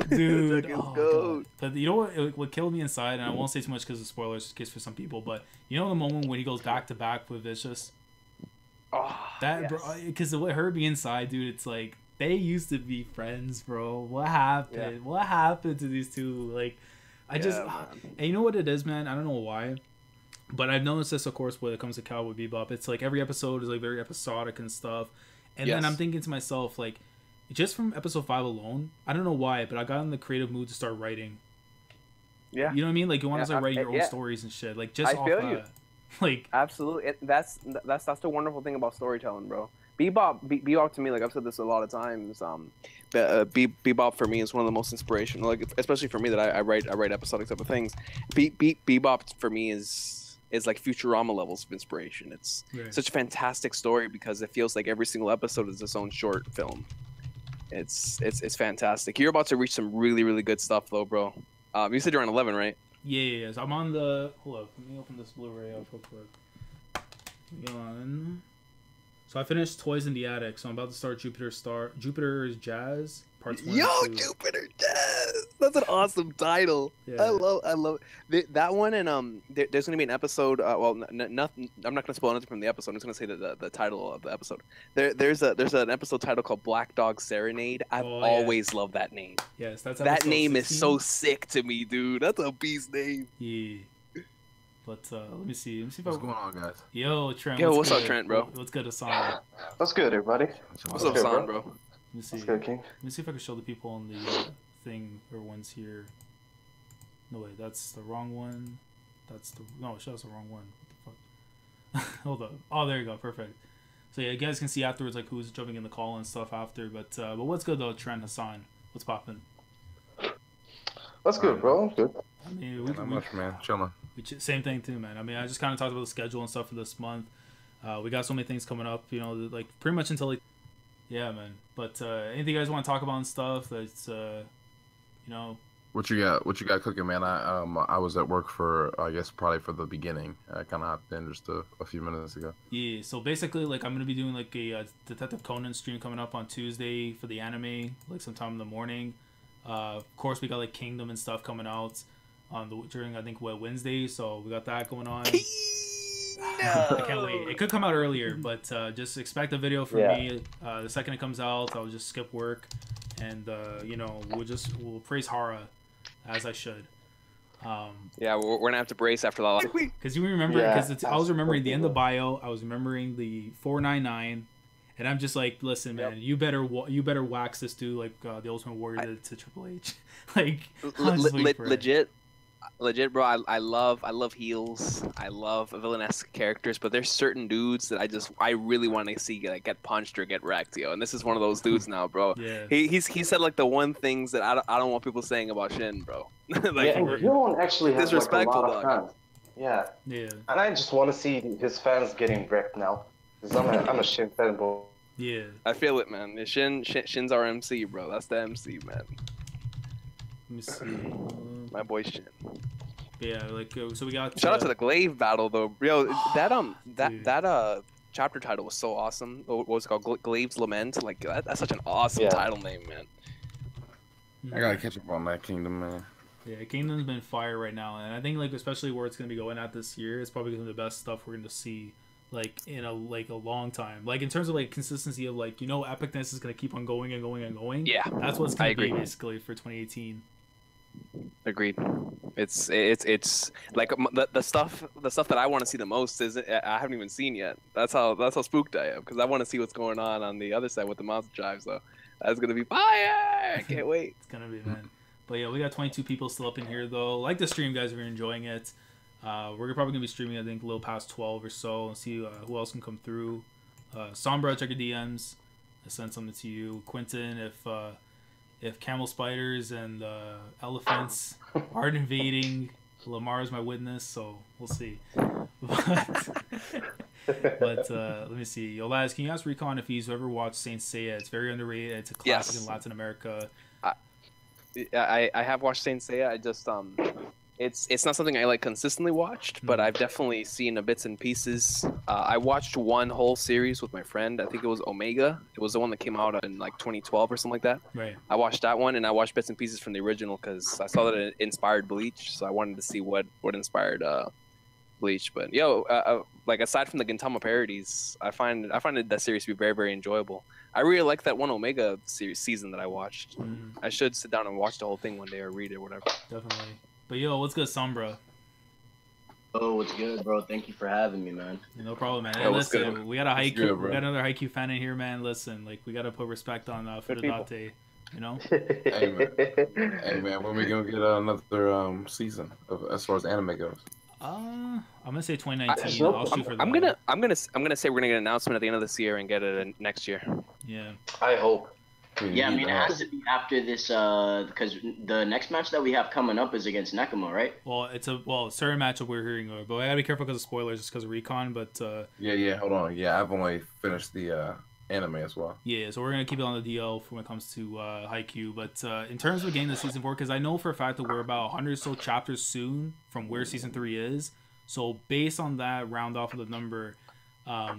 Dude. Oh, but you know what killed me inside, and I won't say too much because of spoilers, in case for some people, but you know the moment when he goes back to back with Vicious? Bro, because what hurt me inside, dude, it's like they used to be friends, bro. What happened? Yeah. What happened to these two? Like, and you know what it is, man? I don't know why, but I've noticed this, of course, when it comes to Cowboy Bebop. It's like every episode is like very episodic and stuff, and then I'm thinking to myself, like, just from episode 5 alone, I don't know why, but I got in the creative mood to start writing. Yeah, you know what I mean? Like, you want to start writing your own stories and shit. Like, just like, absolutely, that's the wonderful thing about storytelling, bro. Bebop to me, like I've said this a lot of times. Bebop for me is one of the most inspirational, like especially for me that I write episodic type of things. Bebop for me is like Futurama levels of inspiration. It's such a fantastic story because it feels like every single episode is its own short film. It's fantastic. You're about to reach some really, really good stuff though, bro. You said you're on 11, right? Yeah. So I'm on the. Hold up. Let me open this Blu-ray up real quick. So I finished Toys in the Attic. So I'm about to start Jupiter's Jazz parts 1 and 2. Jupiter Jazz. That's an awesome title. Yeah. I love that one. And there's gonna be an episode. Nothing. I'm not gonna spoil anything from the episode. I'm just gonna say the title of the episode. There's an episode title called Black Dog Serenade. I've always loved that name. Yes, that's that name 16. is so sick to me, dude. That's a beast name. Yeah. But let me see. What's going on, guys? Yo, Trent. Yo, what's up, Trent, bro? What's good, Hassan? What's good, everybody? What's up, Hassan, bro? Let me see. What's good, King? Let me see if I can show the people on the thing or ones here. No, wait, that's the wrong one. No, it shows the wrong one. What the fuck? Hold up. Oh, there you go. Perfect. So yeah, you guys can see afterwards like who's jumping in the call and stuff after. But what's good though, Trent, Hassan? What's popping? That's good, bro. Good. I mean, not much, man. Chilling. Same thing too, man. I mean, I just kind of talked about the schedule and stuff for this month. We got so many things coming up, you know, like pretty much until like, yeah, man. But anything you guys want to talk about and stuff that's, you know. What you got cooking, man? I was at work for, I guess, probably for the beginning. I kind of hopped in just a few minutes ago. Yeah, so basically, like, I'm going to be doing, like, a Detective Conan stream coming up on Tuesday for the anime, like, sometime in the morning. Of course, we got, like, Kingdom and stuff coming out during, I think, Wednesday, so we got that going on. I can't wait. It could come out earlier, but just expect a video from me. The second it comes out, I'll just skip work, and, you know, we'll praise Hara, as I should. Yeah, we're gonna have to brace after that. Because you remember, because I was remembering the end of bio, I was remembering the 499, and I'm just like, listen, man, you better wax this dude like the Ultimate Warrior to Triple H. Like, legit, bro. I love heels. I love villainous characters, but there's certain dudes that I really want to see like get punched or get wrecked, yo. And this is one of those dudes now, bro. Yeah. He said like the one things that I don't want people saying about Shin, bro. Like, yeah, and he don't actually have like, a lot of fans. Yeah. And I just want to see his fans getting wrecked now. Because I'm a Shin fan, bro. Yeah. I feel it, man. Shin's our MC, bro. That's the MC, man. Let me see. My boy Shin. Yeah, like so we got. Shout out to the Glaive battle though, yo. That chapter title was so awesome. What was it called? Glaive's Lament. Like that's such an awesome title name, man. I gotta catch up on that Kingdom, man. Yeah, Kingdom's been fire right now, and I think like especially where it's gonna be going at this year, it's probably gonna be the best stuff we're gonna see like in a long time. Like in terms of like consistency of like epicness is gonna keep on going and going and going. Yeah, that's what's I gonna be agree. basically for 2018. Agreed. It's like the stuff that I want to see the most is I haven't even seen yet. That's how spooked I am because I want to see what's going on the other side with the monster tribes. So that's gonna be fire! I can't wait. It's gonna be, man. But yeah, we got 22 people still up in here though. Like the stream, guys, if you're enjoying it. We're probably gonna be streaming, I think, a little past 12 or so, and see who else can come through. Sombra, check your DMs. I sent something to you, Quentin. If camel spiders and elephants aren't invading, Lamar's my witness, so we'll see. But let me see. Yo, lads, can you ask Recon if he's ever watched Saint Seiya? It's very underrated. It's a classic in Latin America. I have watched Saint Seiya. I just it's not something I like consistently watched, but I've definitely seen the bits and pieces. I watched one whole series with my friend. I think it was Omega. It was the one that came out in like 2012 or something like that. Right. I watched that one, and I watched bits and pieces from the original because I saw that it inspired Bleach, so I wanted to see what inspired Bleach. But like aside from the Gintama parodies, I find that series to be very, very enjoyable. I really like that one Omega season that I watched. I should sit down and watch the whole thing one day or read it or whatever. Definitely. But yo, what's good, Sombra? Oh, what's good, bro? Thank you for having me, man. No problem, man. Yeah, Hey, what's listen, good? we got a Haikyuu, we got another Haikyuu fan in here, man. Listen, like we gotta put respect on Fudodate, you know. Hey man, when we gonna get another season as far as anime goes? I'm gonna say 2019. I'll shoot for that. I'm gonna say we're gonna get an announcement at the end of this year and get it next year. Yeah. I hope. Yeah, I mean, it has to be after this, because the next match that we have coming up is against Nekoma, right? Well, it's a certain matchup we're hearing, but I gotta be careful because of spoilers, just because of Recon. But yeah, hold on. Yeah, I've only finished the anime as well. Yeah, so we're gonna keep it on the DL when it comes to Haikyuu. But in terms of getting the season 4, because I know for a fact that we're about 100 or so chapters soon from where season 3 is. So based on that, round off of the number,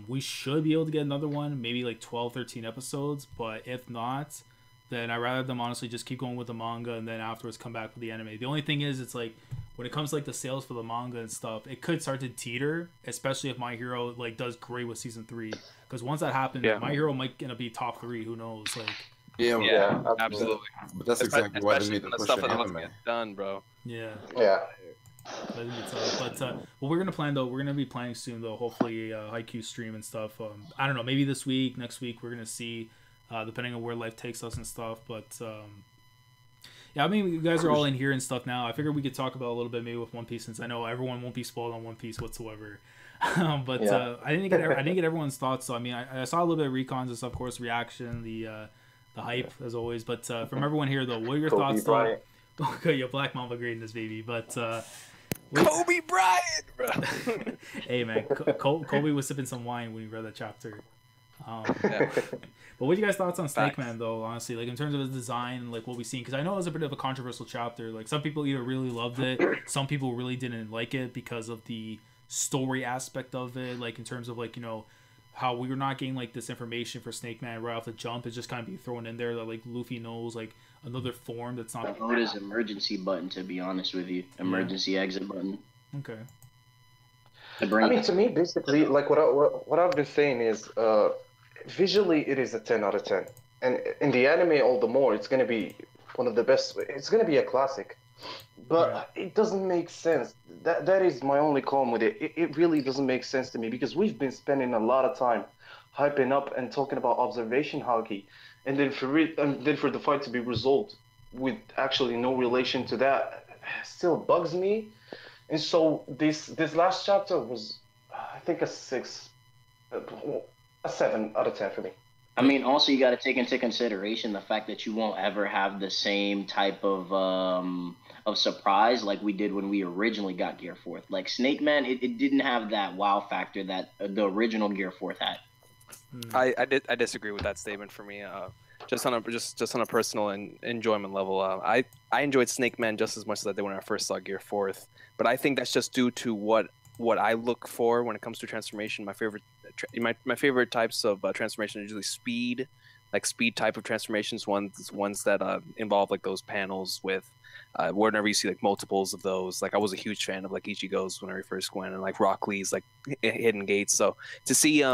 we should be able to get another one, maybe like 12, 13 episodes. But if not, then I'd rather them honestly just keep going with the manga and then afterwards come back with the anime. The only thing is, it's like when it comes to like the sales for the manga and stuff, it could start to teeter, especially if My Hero like does great with season 3. Because once that happens, My Hero might gonna be top 3. Who knows? Like. Yeah, absolutely. But that's exactly why they need to push stuff the that anime. get done, bro. Yeah. Yeah. But what we're gonna plan though, we're gonna be planning soon though. Hopefully, Haikyuu stream and stuff. I don't know, maybe this week, next week, we're gonna see, depending on where life takes us and stuff. But yeah, I mean, you guys are all in here and stuff now. I figured we could talk about a little bit maybe with One Piece, since I know everyone won't be spoiled on One Piece whatsoever. But I didn't get everyone's thoughts. So I mean, I saw a little bit of Recons and stuff, of course, reaction, the hype as always. But from everyone here though, what are your thoughts though? Okay, your Black Mamba grading this baby, but Kobe Bryant, bro. Hey man, Kobe was sipping some wine when he read that chapter. But what are you guys' thoughts on Snake Man though? Honestly, like in terms of his design and like what we've seen, because I know it was a bit of a controversial chapter. Like some people either really loved it, some people really didn't like it because of the story aspect of it. Like in terms of like how we were not getting like this information for Snake Man right off the jump. It's just kind of be thrown in there that like Luffy knows like another form that's not. Oda's emergency button, to be honest with you, emergency exit button. Okay. I mean, to me, basically, like what I've been saying is, visually it is a 10 out of 10, and in the anime, all the more, it's gonna be one of the best. It's gonna be a classic, but it doesn't make sense. That is my only qualm with it. It really doesn't make sense to me because we've been spending a lot of time hyping up and talking about observation hockey, and then for the fight to be resolved with actually no relation to that still bugs me. And so this last chapter was, I think, a 7 out of 10 for me. I mean, also you got to take into consideration the fact that you won't ever have the same type of surprise like we did when we originally got Gear 4th. Like Snake Man, it didn't have that wow factor that the original Gear 4th had. I disagree with that statement. For me, just on a personal and enjoyment level, I enjoyed Snake Man just as much as I did when I first saw Gear 4th. But I think that's just due to what I look for when it comes to transformation. My favorite types of transformation are usually speed, like speed type of transformations, ones that involve like those panels with whenever you see like multiples of those. Like I was a huge fan of like Ichigo's whenever he first went, and like Rock Lee's like Hidden Gates. So to see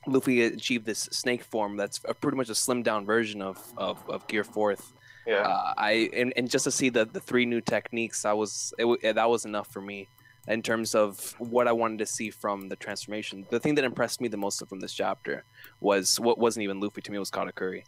Luffy achieve this snake form that's pretty much a slimmed down version of Gear Fourth. Yeah. And just to see the 3 new techniques, that was enough for me in terms of what I wanted to see from the transformation. The thing that impressed me the most from this chapter was what wasn't even Luffy to me, was Katakuri.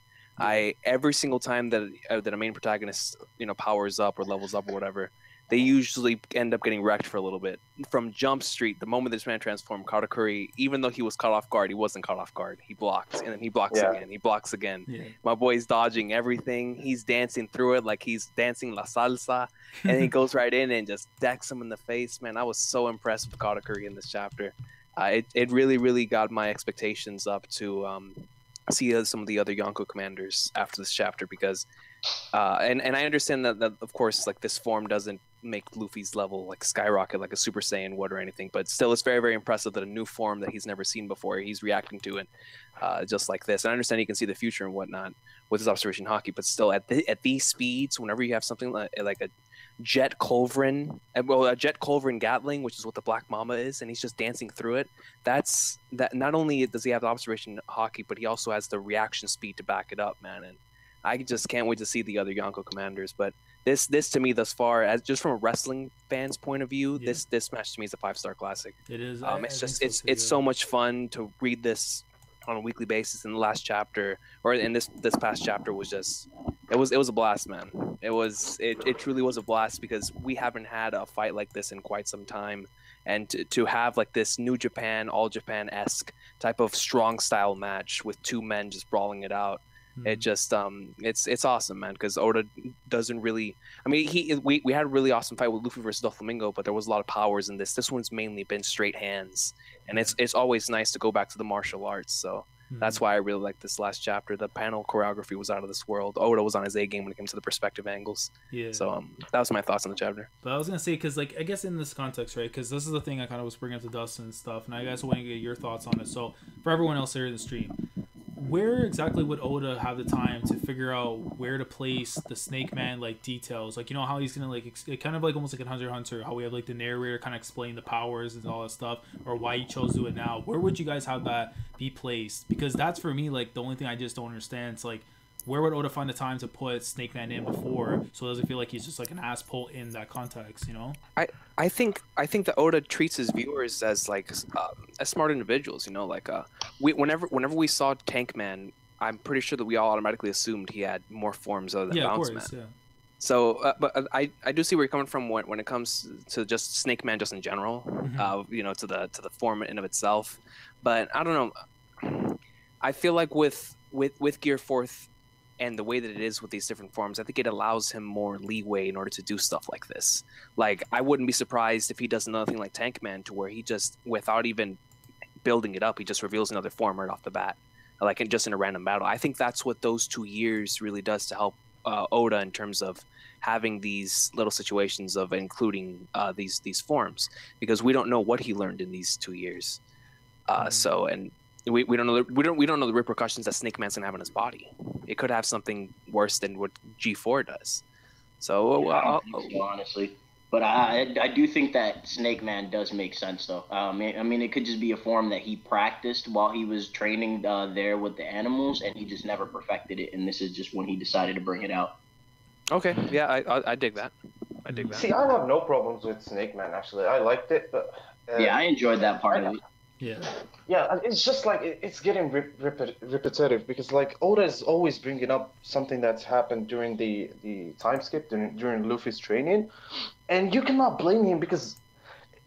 Every single time that a main protagonist powers up or levels up or whatever, they usually end up getting wrecked for a little bit. From Jump Street, the moment this man transformed, Katakuri, even though he was caught off guard, he wasn't caught off guard. He blocked, and then he blocks again. He blocks again. Yeah. My boy's dodging everything. He's dancing through it like he's dancing la salsa, and he goes right in and just decks him in the face. Man, I was so impressed with Katakuri in this chapter. It really, really got my expectations up to see some of the other Yonko commanders after this chapter, because and I understand that of course like this form doesn't make Luffy's level like skyrocket like a Super Saiyan would or anything, but still it's very, very impressive that a new form that he's never seen before, he's reacting to it just like this. And I understand he can see the future and whatnot with his observation hockey, but still at these speeds, whenever you have something like a Jet Culverin, a Jet Culverin Gatling, which is what the Black Mama is, and he's just dancing through it. That not only does he have the observation hockey, but he also has the reaction speed to back it up, man. And I just can't wait to see the other Yonko commanders. But this to me thus far, as just from a wrestling fan's point of view, this match to me is a 5-star classic. It is. It's so much fun to read this on a weekly basis. In the last chapter, or in this past chapter, was just it was a blast, man. It truly was a blast, because we haven't had a fight like this in quite some time, and to have like this New Japan, All Japan-esque type of strong style match with 2 men just brawling it out. It just it's awesome, man, because Oda doesn't really, I mean, we had a really awesome fight with Luffy versus Doflamingo, but there was a lot of powers in this one's mainly been straight hands, and it's always nice to go back to the martial arts. So that's why I really like this last chapter. The panel choreography was out of this world. Oda was on his A game when it came to the perspective angles. So that was my thoughts on the chapter. But I was gonna say, because like I guess in this context, right, because this is the thing I kind of was bringing up to Dustin and stuff, and I guess want to get your thoughts on it. So for everyone else here in the stream, where exactly would Oda have the time to figure out where to place the Snake Man like details? Like, how he's gonna like kind of like almost like in Hunter x Hunter, how we have like the narrator kind of explain the powers and all that stuff, or why he chose to do it now. Where would you guys have that be placed? Because that's for me like the only thing I just don't understand. It's like, where would Oda find the time to put Snake Man in before, so it doesn't feel like he's just like an asshole in that context, I think that Oda treats his viewers as like as smart individuals, like whenever we saw Tank Man, I'm pretty sure that we all automatically assumed he had more forms other than Bounce Man. Yeah. So, but I do see where you're coming from when it comes to just Snake Man, just in general, to the form in of itself. But I don't know. I feel like with Gear Fourth and the way that it is with these different forms, I think it allows him more leeway in order to do stuff like this. Like, I wouldn't be surprised if he does another thing like Tank Man, to where he just, without even building it up, he just reveals another form right off the bat, like just in a random battle. I think that's what those 2 years really does to help Oda in terms of having these little situations of including these forms, because we don't know what he learned in these 2 years. So, and we don't know the repercussions that Snake Man's gonna have on his body. It could have something worse than what G4 does. So, I don't think so, honestly, but I do think that Snake Man does make sense, though. I mean, it could just be a form that he practiced while he was training there with the animals, and he just never perfected it, and this is just when he decided to bring it out. Okay, yeah, I dig that. I dig that. See, I have no problems with Snake Man, actually. I liked it, but yeah, I enjoyed that part of it. Yeah, it's just like it's getting repetitive, because like Oda is always bringing up something that's happened during the time skip during Luffy's training, and you cannot blame him, because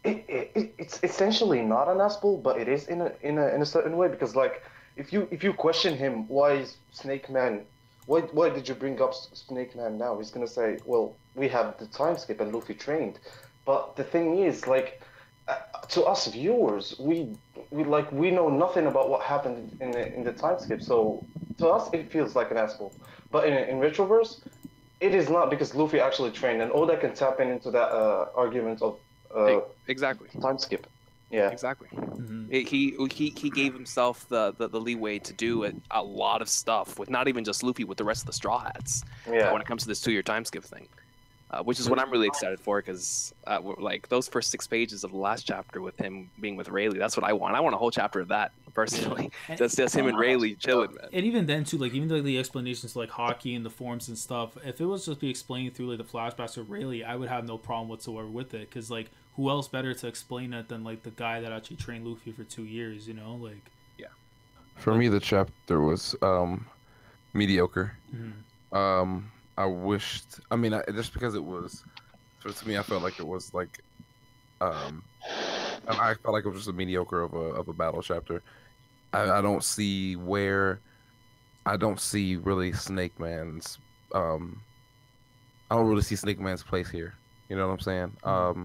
it's essentially not an asshole, but it is in a certain way, because like if you question him, why is Snake Man, why did you bring up Snake Man now? He's gonna say, well, we have the time skip and Luffy trained, but the thing is, like, to us viewers, we know nothing about what happened in the time skip, so to us it feels like an asshole. But in Retroverse, it is not, because Luffy actually trained, and Oda can tap into that argument of exactly time skip. Yeah, exactly. Mm-hmm. He gave himself the leeway to do a lot of stuff with not even just Luffy, with the rest of the Straw Hats. Yeah. When it comes to this 2-year time skip thing, which is what I'm really excited for, because like those first 6 pages of the last chapter with him being with Rayleigh, that's what I want. I want a whole chapter of that personally. Yeah. Just him and Rayleigh chilling, man. And even then too, like even like the explanations to like hockey and the forms and stuff, if it was just be explained through like the flashbacks of Rayleigh, I would have no problem whatsoever with it, because like who else better to explain it than like the guy that actually trained Luffy for 2 years, you know? Like, yeah. For me, the chapter was mediocre. Mm-hmm. I wished. I mean, just because it was. So to me, I felt like it was like. I felt like it was just a mediocre of a battle chapter. I don't see where. I don't see really Snake Man's. I don't really see Snake Man's place here. You know what I'm saying? Mm-hmm.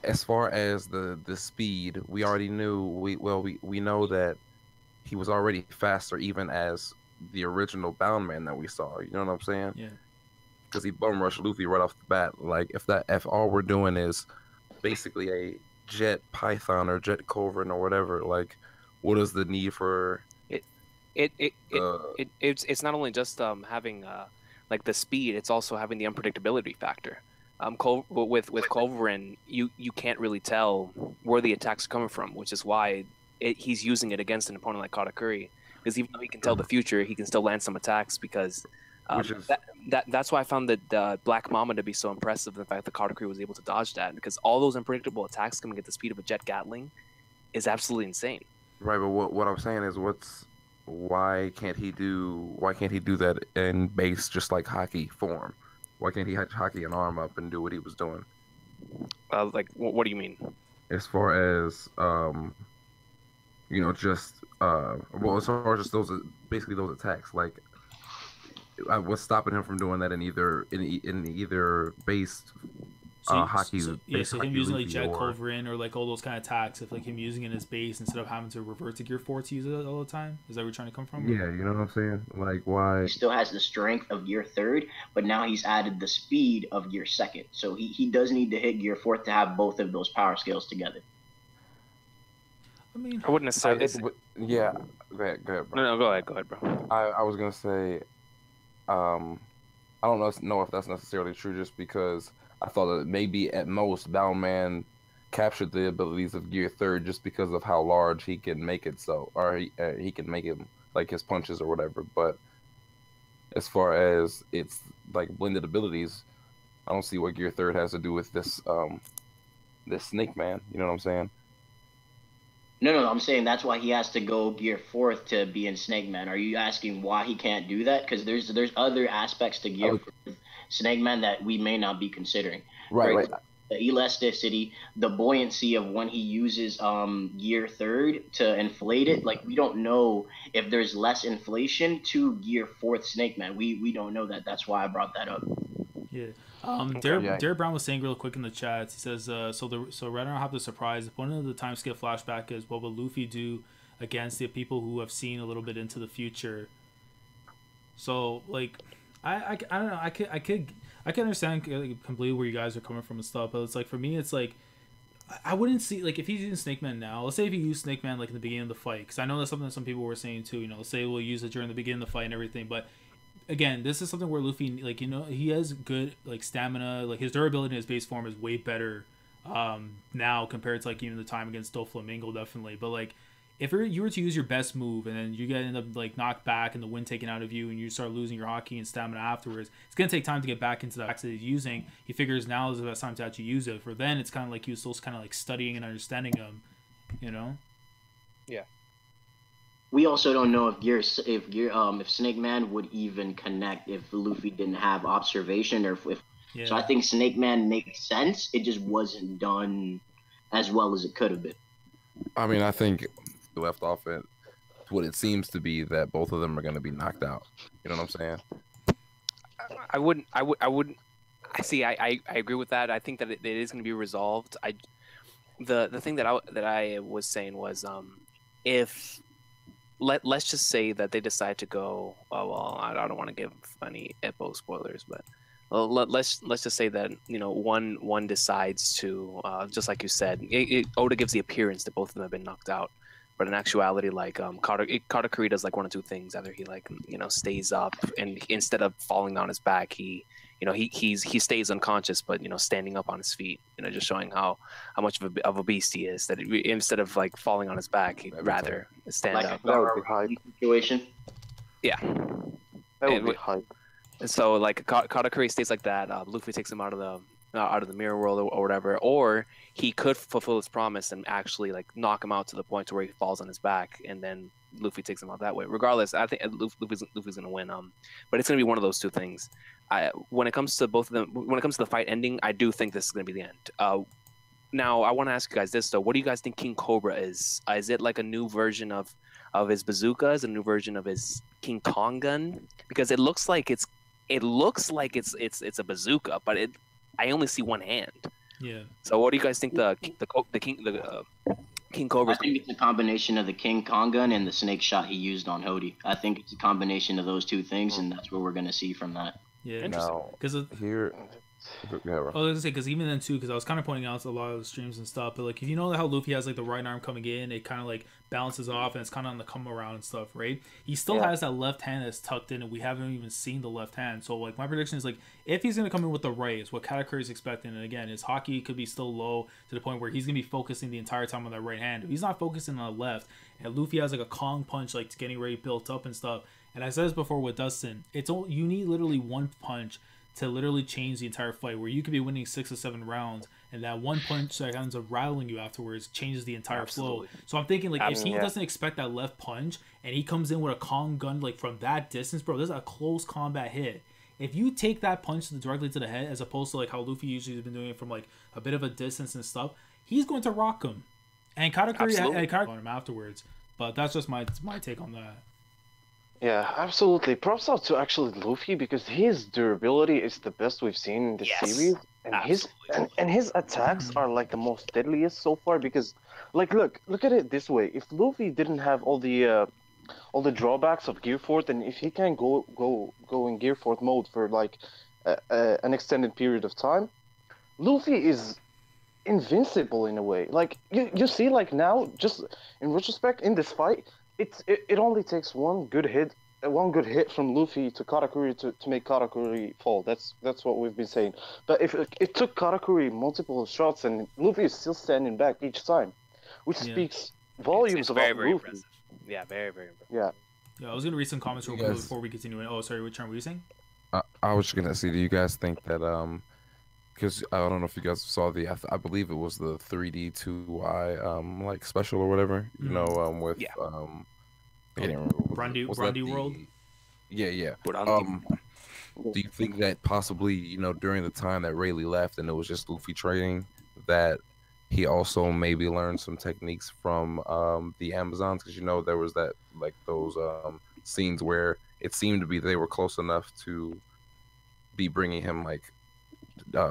As far as the speed, we already knew. We know that he was already faster, even as the original Bound Man that we saw. You know what I'm saying? Yeah. Because he bum rushed Luffy right off the bat. Like if all we're doing is basically a Jet Python or Jet Culverin or whatever, like what is the need for it's not only just having like the speed, it's also having the unpredictability factor. With Culverin, you can't really tell where the attacks are coming from, which is why he's using it against an opponent like Katakuri. Because even though he can tell the future, he can still land some attacks. Because that's why I found that Black Mama to be so impressive. The fact that Katakuri was able to dodge that, because all those unpredictable attacks coming at the speed of a jet Gatling is absolutely insane. Right, but what I'm saying is, why can't he do that in base, just like hockey form? Why can't he hockey an arm up and do what he was doing? Like, what do you mean? As far as just as far as just those basically those attacks, like what's stopping him from doing that in either base hockey? So him using like Jet Culverin or like all those kind of attacks, if like him using it in his base instead of having to revert to Gear 4 to use it all the time. Is that where you're trying to come from? Yeah, you know what I'm saying? Like, why? He still has the strength of Gear 3rd, but now he's added the speed of Gear 2nd. So he does need to hit Gear 4th to have both of those power scales together. I mean, I wouldn't necessarily. Yeah, go ahead, bro. No, go ahead, bro. I was gonna say, I don't know if that's necessarily true, just because I thought that maybe at most Bound Man captured the abilities of Gear 3rd just because of how large he can make it, or he can make it like his punches or whatever. But as far as its like blended abilities, I don't see what Gear 3rd has to do with this Snake Man. You know what I'm saying? No, I'm saying that's why he has to go Gear 4th to be in Snake Man. Are you asking why he can't do that? Because there's other aspects to Gear 4th Snake Man that we may not be considering. Right. The elasticity, the buoyancy of when he uses Gear 3rd to inflate it. Like, we don't know if there's less inflation to Gear 4th Snake Man. We don't know that. That's why I brought that up. Yeah. Derek Brown was saying real quick in the chat. He says, so right now I have the surprise. One of the time skip flashback is, what will Luffy do against the people who have seen a little bit into the future? So like, I don't know. I could understand completely where you guys are coming from and stuff, but it's like, for me, it's like, I wouldn't see, like, if he's using Snake Man now, let's say if he used Snake Man like in the beginning of the fight, because I know that's something that some people were saying too. You know, let's say we'll use it during the beginning of the fight and everything, but again, this is something where Luffy, like, you know, he has good like stamina, like his durability in his base form is way better now compared to like even the time against Doflamingo, definitely. But like, if you were to use your best move and then you end up like knocked back and the wind taken out of you and you start losing your hockey and stamina afterwards, it's gonna take time to get back into the axe that he's using. He figures now is the best time to actually use it. For then, it's kind of like he was still kind of like studying and understanding him, you know. Yeah. We also don't know if Snake Man would even connect if Luffy didn't have observation, or if Yeah. So I think Snake Man makes sense. It just wasn't done as well as it could have been. I mean, I think we left off at what it seems to be that both of them are going to be knocked out. You know what I'm saying? I wouldn't. I see. I agree with that. I think that it is going to be resolved. The thing that I was saying was if let's just say that they decide to go. Oh well, I don't want to give any Ippo spoilers, but Well, let's just say that one decides to just like you said, Oda gives the appearance that both of them have been knocked out, but in actuality, like Katakuri does like one of two things: either he like stays up and instead of falling on his back, he stays unconscious, but standing up on his feet, just showing how much of a beast he is. That instead of like falling on his back, he'd rather stand like up. That would be hype. Situation. Yeah. That would be hype. And so like Katakuri stays like that. Luffy takes him out of the mirror world or whatever, or he could fulfill his promise and actually like knock him out to the point to where he falls on his back, and then Luffy takes him out that way. Regardless, I think Luffy's gonna win. But it's gonna be one of those two things. When it comes to both of them, when it comes to the fight ending, I do think this is gonna be the end. Now I want to ask you guys this though: what do you guys think King Cobra is? Is it like a new version of his bazooka? Is it a new version of his King Kong gun? Because it looks like it's a bazooka, but I only see one hand. Yeah. So what do you guys think the King Cobra? I think it's a combination of the King Kong gun and the snake shot he used on Hody. I think it's a combination of those two things, and that's what we're gonna see from that. Yeah. Interesting. Because Here, I was gonna say, because even then too, because I was kind of pointing out a lot of the streams and stuff, but like if you know how Luffy has like the right arm coming in, it kind of like balances off and it's kind of on the come around and stuff, right? He still has that left hand that's tucked in, and we haven't even seen the left hand. So like my prediction is like if he's gonna come in with the right, is what Katakuri is expecting, and again his hockey could be still low to the point where he's gonna be focusing the entire time on that right hand. If he's not focusing on the left, and Luffy has like a Kong punch like getting ready built up and stuff. And I said this before with Dustin, you need literally one punch to literally change the entire fight, where you could be winning 6 or 7 rounds, and that one punch that ends up rattling you afterwards changes the entire flow. So I'm thinking like if he doesn't expect that left punch and he comes in with a Kong gun like from that distance, bro, this is a close combat hit. If you take that punch directly to the head, as opposed to like how Luffy usually has been doing it from like a bit of a distance and stuff, he's going to rock him. And Katakuri on him afterwards. But that's just my take on that. Yeah, absolutely. Props out to actually Luffy, because his durability is the best we've seen in the series, and his attacks are like the most deadliest so far. Because, like, look at it this way: if Luffy didn't have all the drawbacks of Gear 4, and if he can go in Gear 4 mode for like an extended period of time, Luffy is invincible in a way. Like you see, like now, just in retrospect, in this fight. It only takes one good hit from Luffy to Katakuri to make Katakuri fall. That's what we've been saying. But if it took Katakuri multiple shots and Luffy is still standing back each time, which speaks volumes about very Luffy. impressive. Yeah, very, very impressive. Yeah. I was gonna read some comments real quick before we continue. Oh, sorry, which one were you saying? I was just gonna say, do you guys think that because I don't know if you guys saw I believe it was the 3D 2Y like special or whatever, with I can't remember. Brandy World. Yeah. Do you think that possibly, during the time that Rayleigh left and it was just Luffy training, that he also maybe learned some techniques from the Amazons? Because there was that like those scenes where it seemed to be they were close enough to be bringing him like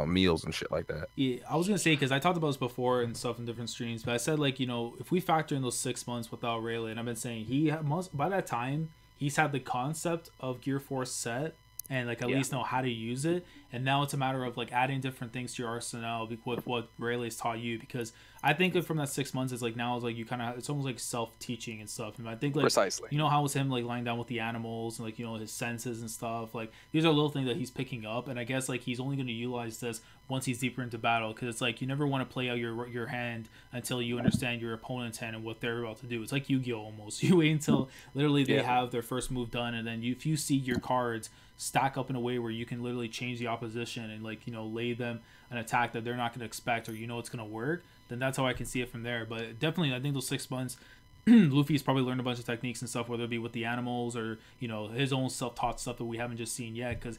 meals and shit like that. Yeah, I was gonna say, because I talked about this before and stuff in different streams, but I said like if we factor in those 6 months without Rayleigh, and I've been saying by that time he's had the concept of Gear 4 set and like at least know how to use it, and now it's a matter of like adding different things to your arsenal with what Rayleigh's taught you. Because I think from that 6 months, it's like now it's like you kind of, it's almost like self-teaching and stuff. And I think like precisely, how was him like lying down with the animals and like his senses and stuff, like these are little things that he's picking up. And I guess like he's only going to utilize this once he's deeper into battle, because it's like you never want to play out your hand until you understand your opponent's hand and what they're about to do. It's like Yu-Gi-Oh almost. You wait until literally they have their first move done, and then if you see your cards stack up in a way where you can literally change the opposition and like lay them an attack that they're not going to expect, or it's going to work, then that's how I can see it from there. But definitely I think those 6 months Luffy's probably learned a bunch of techniques and stuff, whether it be with the animals or his own self-taught stuff that we haven't just seen yet. Because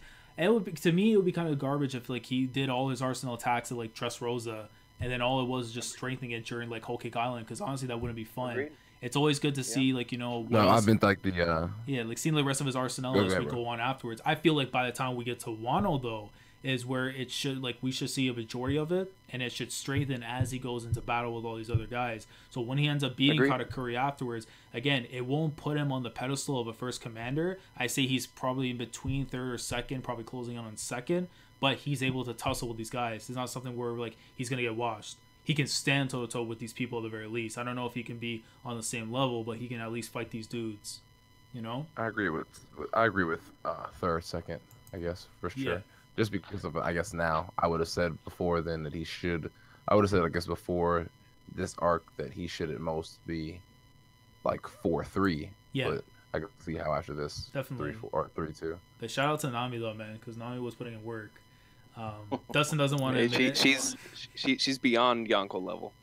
to me it would be kind of garbage if like he did all his arsenal attacks at like Dressrosa and then all it was just strengthening it during like Whole Cake Island, because honestly that wouldn't be fun. Agreed. It's always good to see like I've been like like seeing the rest of his arsenal as we go on afterwards. I feel like by the time we get to Wano though is where it should, like, we should see a majority of it, and it should strengthen as he goes into battle with all these other guys. So when he ends up beating Katakuri afterwards, again, it won't put him on the pedestal of a first commander. I say he's probably in between third or second, probably closing on second. but he's able to tussle with these guys. It's not something where like he's gonna get washed. He can stand toe to toe with these people at the very least. I don't know if he can be on the same level, but he can at least fight these dudes. You know? I agree with third, second, I guess, for sure. Yeah. Just because of, I guess now, I would have said before then that he should. I would have said, I guess, before this arc that he should at most be like 4-3. Yeah. But I can see how after this, Definitely 3-4 or 3-2. But shout out to Nami though, man, because Nami was putting in work. Dustin doesn't want to admit it. She's beyond Yonko level.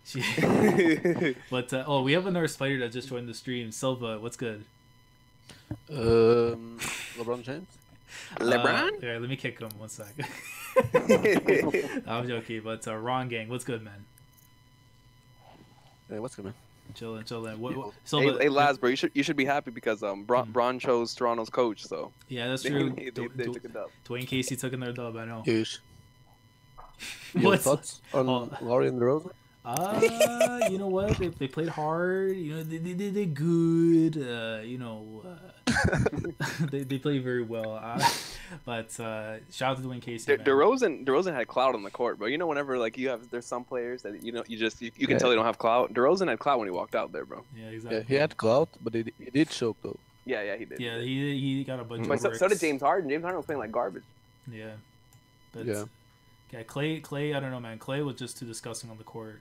But we have another spider that just joined the stream. Silva, what's good? LeBron James. LeBron? Yeah, let me kick him 1 sec. I'm joking, but Ron Gang, what's good, man? Hey, what's good, man? Chilling. Hey, Laz, bro, you should be happy because Braun chose Toronto's coach, so yeah, that's true. they took a dub. Dwayne Casey took in their dub, I know. Yes. Your thoughts on Laurie and DeRozan? You know what? They played hard. You know, they did good. They played very well. But shout out to Dwayne Casey. DeRozan had clout on the court, bro. You know, whenever like there's some players that you can tell they don't have clout. DeRozan had clout when he walked out there, bro. Yeah, exactly. Yeah, he had clout, but he did choke though. Yeah, he did. Yeah, he got a bunch of so did James Harden. James Harden was playing like garbage. Yeah. But, yeah. Yeah, Clay. I don't know, man. Clay was just too disgusting on the court.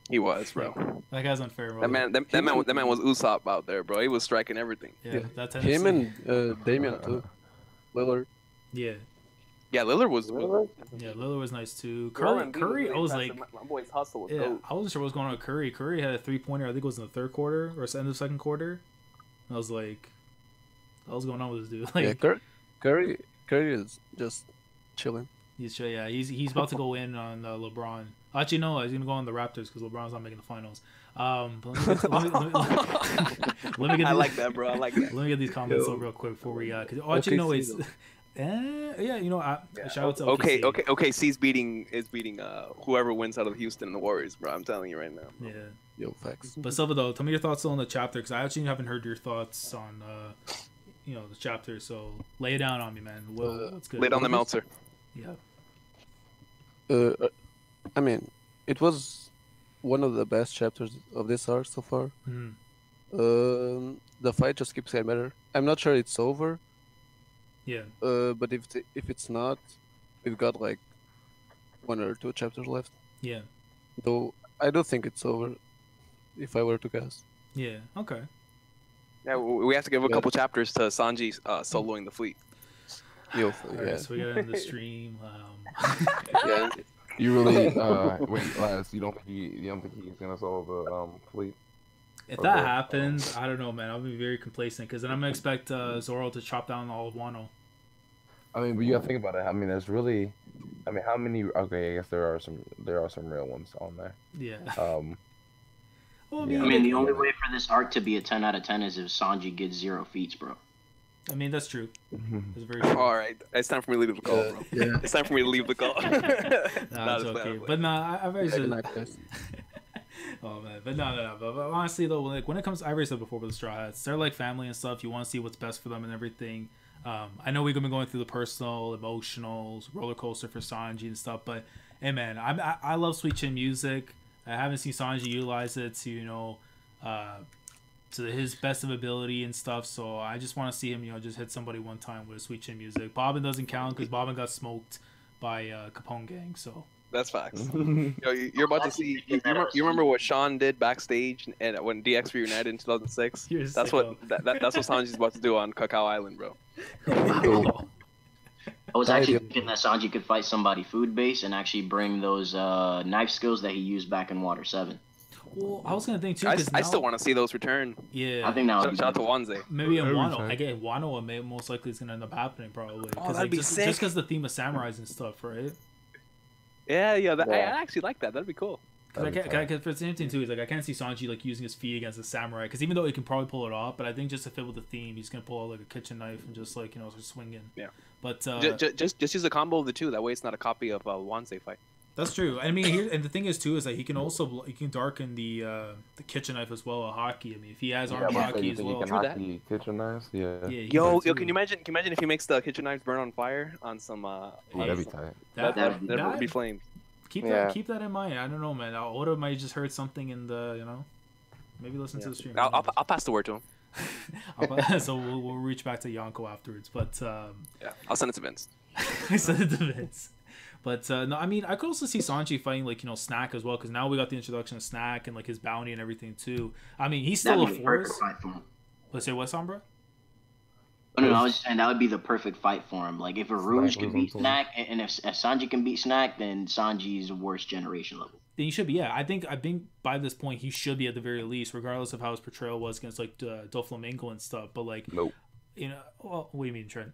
He was, bro. That guy's unfair, bro. That man was Usopp out there, bro. He was striking everything. Yeah, that's him and Damian too. Lillard. Yeah. Yeah, Lillard was. Yeah, Lillard was nice too. Curry, I was like, my boy's hustle was yeah, dope. I wasn't sure what was going on with Curry. Curry had a 3-pointer. I think it was in the third quarter or end of second quarter. I was like, what's going on with this dude? Like, yeah, Curry is just chilling. He's about to go in on LeBron. Actually, no, he's gonna go on the Raptors because LeBron's not making the finals. But let me get I like that, bro. I like that. Let me get these comments up real quick before we because actually no, it's shout out to OKC. OKC's beating whoever wins out of Houston and the Warriors, bro. I'm telling you right now. Yeah. Yo, facts. But Silva, though, tell me your thoughts on the chapter because I actually haven't heard your thoughts on the chapter. So lay it down on me, man. What's good? Lay down the Meltzer. Yeah. I mean, it was one of the best chapters of this arc so far. Mm. The fight just keeps getting better. I'm not sure it's over. Yeah. But if it's not, we've got like 1 or 2 chapters left. Yeah. Though I don't think it's over, if I were to guess. Yeah. Okay. Yeah, we have to give a couple chapters to Sanji soloing the fleet. Yo, Alright, so we got to end the stream. Yeah. You really wait, Laz, you don't think he's gonna solve the fleet? If that happens, I don't know, man. I'll be very complacent because then I'm gonna expect Zoro to chop down all of Wano. I mean, but you gotta think about it. I mean, there's really, how many? Okay, I guess there are some real ones on there. Yeah. I mean, the only way for this arc to be a 10 out of 10 is if Sanji gets 0 feats, bro. I mean, that's true. That's very true. All right, it's time for me to leave the call, bro. Yeah. It's time for me to leave the call. Nah, it's okay. But nah, I've already said. Oh man, but no. But honestly though, like when it comes, I already said before with the Straw Hats, they're like family and stuff. You want to see what's best for them and everything. I know we're gonna be going through the personal, emotional roller coaster for Sanji and stuff, but hey man, I love Sweet Chin music. I haven't seen Sanji utilize it to to his best of ability and stuff. So I just want to see him just hit somebody one time with Sweet Chin music. Bobbin doesn't count because Bobbin got smoked by Capone Gang. So. That's facts. You're about to see. You remember what Sean did backstage and when DX reunited in 2006? That's what Sanji's about to do on Cacao Island, bro. I was actually thinking that Sanji could fight somebody food based and actually bring those knife skills that he used back in Water 7. Well, I was gonna think too. I still want to see those return. Yeah, I think now. Shout out to Wanze. Maybe in Wano. Again, Wano most likely is gonna end up happening probably. Oh, that'd be sick. Just because the theme of samurais and stuff, right? Yeah. I actually like that. That'd be cool. Because for the same thing too, is like I can't see Sanji like using his feet against a samurai. Because even though he can probably pull it off, but I think just to fit with the theme, he's gonna pull out like a kitchen knife and just like start swinging. Yeah. But just use a combo of the two. That way, it's not a copy of Wanze fight. That's true. I mean, here and the thing is too is that he can darken the kitchen knife as well. A hockey. I mean, if he has army hockey as well. Hockey kitchen knives. Yeah. Yo, can you imagine if he makes the kitchen knives burn on fire on some? That'd be tight. That'd be flames. Keep that in mind. I don't know, man. Oda might just heard something in the maybe listen to the stream. I'll pass the word to him. So we'll reach back to Yonko afterwards, but I'll send it to Vince. I sent it to Vince. But no, I mean, I could also see Sanji fighting like Snack as well, because now we got the introduction of Snack and like his bounty and everything too. I mean, he's still a force. Let's say what, Sombra? Oh, no, I was just saying that would be the perfect fight for him. Like if Rouge can beat Snack, and if Sanji can beat Snack, then Sanji's worst generation level. Then he should be. Yeah, I think by this point he should be at the very least, regardless of how his portrayal was against like Doflamingo and stuff. But like, nope. Well, what do you mean, Trent?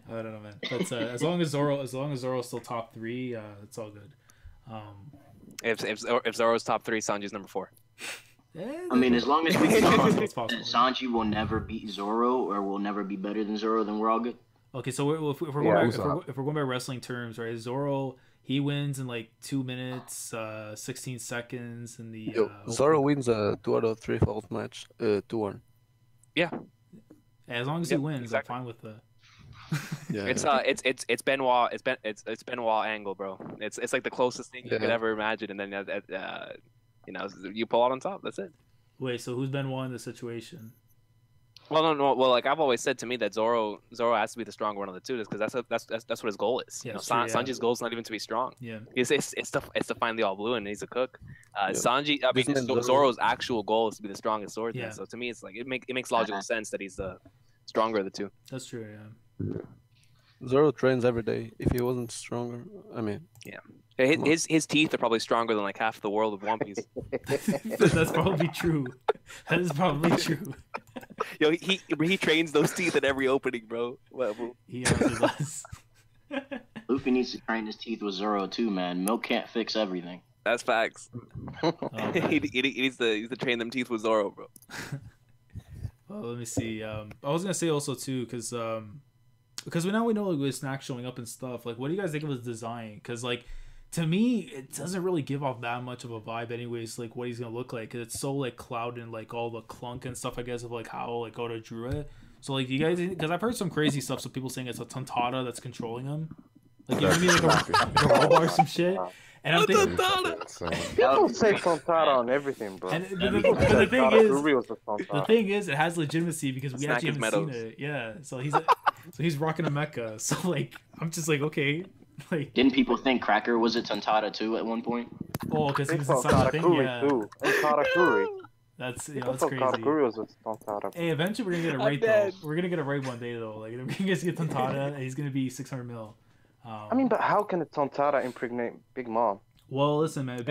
I don't know, man. But as long as Zoro's still top 3, it's all good. If Zoro's top 3, Sanji's number 4. I mean, as long as we know Sanji will never beat Zoro or will never be better than Zoro, then we're all good. Okay, so if we're going by wrestling terms, right? Zoro, he wins in like 2 minutes, 16 seconds, in the Zoro wins a 2 out of 3 falls match, 2-1. Yeah. As long as he wins, exactly. I'm fine with that. Yeah. It's Benoit. It's Benoit angle, bro. It's like the closest thing you could ever imagine, and then you pull out on top. That's it. Wait, so who's Benoit in this situation? Well, no. Well, like I've always said to me that Zoro has to be the stronger one of the two, just because that's what his goal is. Yeah, Sanji's goal is not even to be strong. Yeah, it's to find the all blue, and he's a cook. Sanji, I mean, Zoro's actual goal is to be the strongest swordsman. Yeah. So to me, it's like it makes logical sense that he's the stronger of the two. That's true. Yeah. Zoro trains every day. If he wasn't stronger, I mean, yeah. His teeth are probably stronger than like half the world of One Piece. That's probably true. That is probably true. Yo, he trains those teeth at every opening, bro. He honestly does. Luffy needs to train his teeth with Zoro too, man. Milk can't fix everything. That's facts. He needs to train them teeth with Zoro, bro. Well, let me see. I was gonna say also too, because we know like with Snack showing up and stuff. Like, what do you guys think of his design? Because like, to me, it doesn't really give off that much of a vibe, anyways. Like what he's gonna look like, because it's so like clouded and like all the clunk and stuff. I guess of like how like Oda drew it. So like, you guys, because I've heard some crazy stuff. So people saying it's a Tontada that's controlling him. Like, you know what I mean, like a robot or some shit. And I'm thinking, people say Tontada on everything, bro. And the thing is, it has legitimacy because we actually haven't seen it. Yeah, so he's rocking a mecha. So like, I'm just like, okay, like. Didn't people think Cracker was a Tontada too at one point? Oh, because he was inside the thing. Yeah. Too. And Karakuri. That's that's crazy. Karakuri was a Tontada. Hey, eventually we're gonna get it right though. We're gonna get it right one day though. Like, if we can get Tontada, he's gonna be 600 mil. I mean, but how can a Tontada impregnate Big Mom? Well, listen, man. If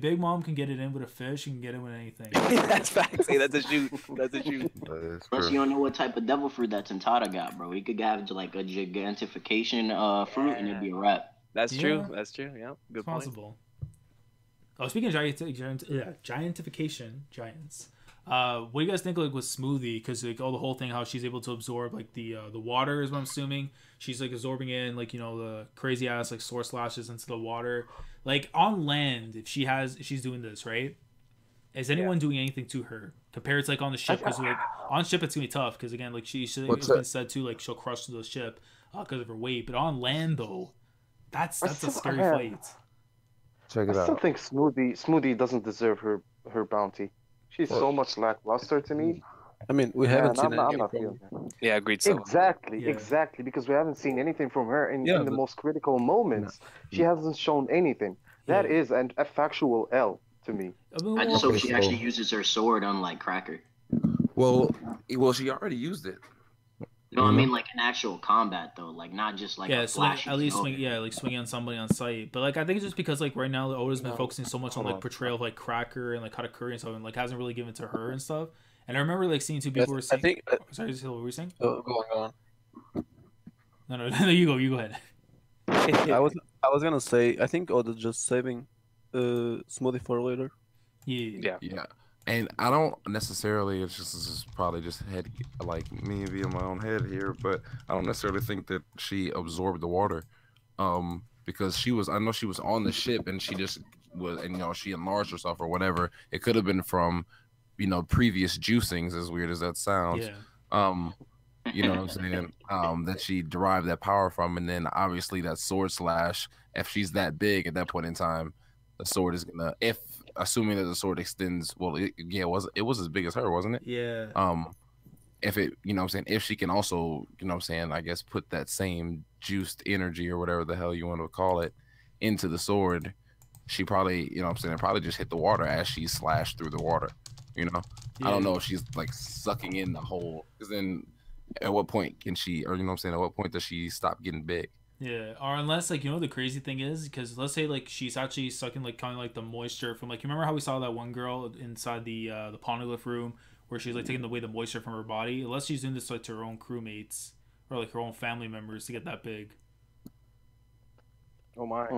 Big Mom can get it in with a fish, she can get it with anything. That's facts. Hey, that's a shoot. Plus, you don't know what type of devil fruit that Tontada got, bro. He could have like a gigantification fruit, and it'd be a wrap. That's true. That's true. Yeah, good it's possible. Oh, speaking of giantification, giants. What do you guys think like with Smoothie? Because like the whole thing, how she's able to absorb like the water is what I'm assuming. She's like absorbing in like the crazy ass like sword slashes into the water. Like on land, if she's doing this, right? Is anyone doing anything to her compared to like on the ship? Because like on ship it's gonna be tough because again like it's been said too like she'll crush the ship because of her weight. But on land though, that's a scary fight. Check it out. I still think Smoothie doesn't deserve her bounty. She's so much lackluster to me. I mean, we haven't seen anything from her. Yeah, agreed. So. Exactly, because we haven't seen anything from her in the most critical moments. She hasn't shown anything. That is a factual L to me. I just hope she actually uses her sword, unlike Cracker. Well, she already used it. No, I mean like an actual combat though, like not just like a flash. At least swinging on somebody on sight. But like I think it's just because like right now Oda's been focusing so much on like portrayal of like Cracker and like Katakuri and stuff, and like hasn't really given it to her and stuff. And I remember like seeing two people were saying. Sorry, what were you saying? Go on. No, you go ahead. I was gonna say I think Oda's just saving Smoothie for later. Yeah. And I don't necessarily. This is probably just head like me via my own head here, but I don't necessarily think that she absorbed the water. Because she was, I know she was on the ship and she just was, and she enlarged herself or whatever. It could have been from, previous juicings, as weird as that sounds. Yeah. You know what I'm saying? That she derived that power from, and then obviously that sword slash. If she's that big at that point in time, the sword is gonna. If assuming that the sword extends, well, it was as big as her, wasn't it? Yeah. If it, what I'm saying, if she can also, what I'm saying, I guess put that same juiced energy or whatever the hell you want to call it into the sword, she probably, what I'm saying, probably just hit the water as she slashed through the water. Yeah. I don't know if she's like sucking in the whole, because then at what point can she, or what I'm saying, at what point does she stop getting big? Yeah, or unless like the crazy thing is, because let's say like she's actually sucking like kind of like the moisture from, like, you remember how we saw that one girl inside the poneglyph room where she's like taking away the moisture from her body? Unless she's doing this like to her own crewmates or like her own family members to get that big. Oh my.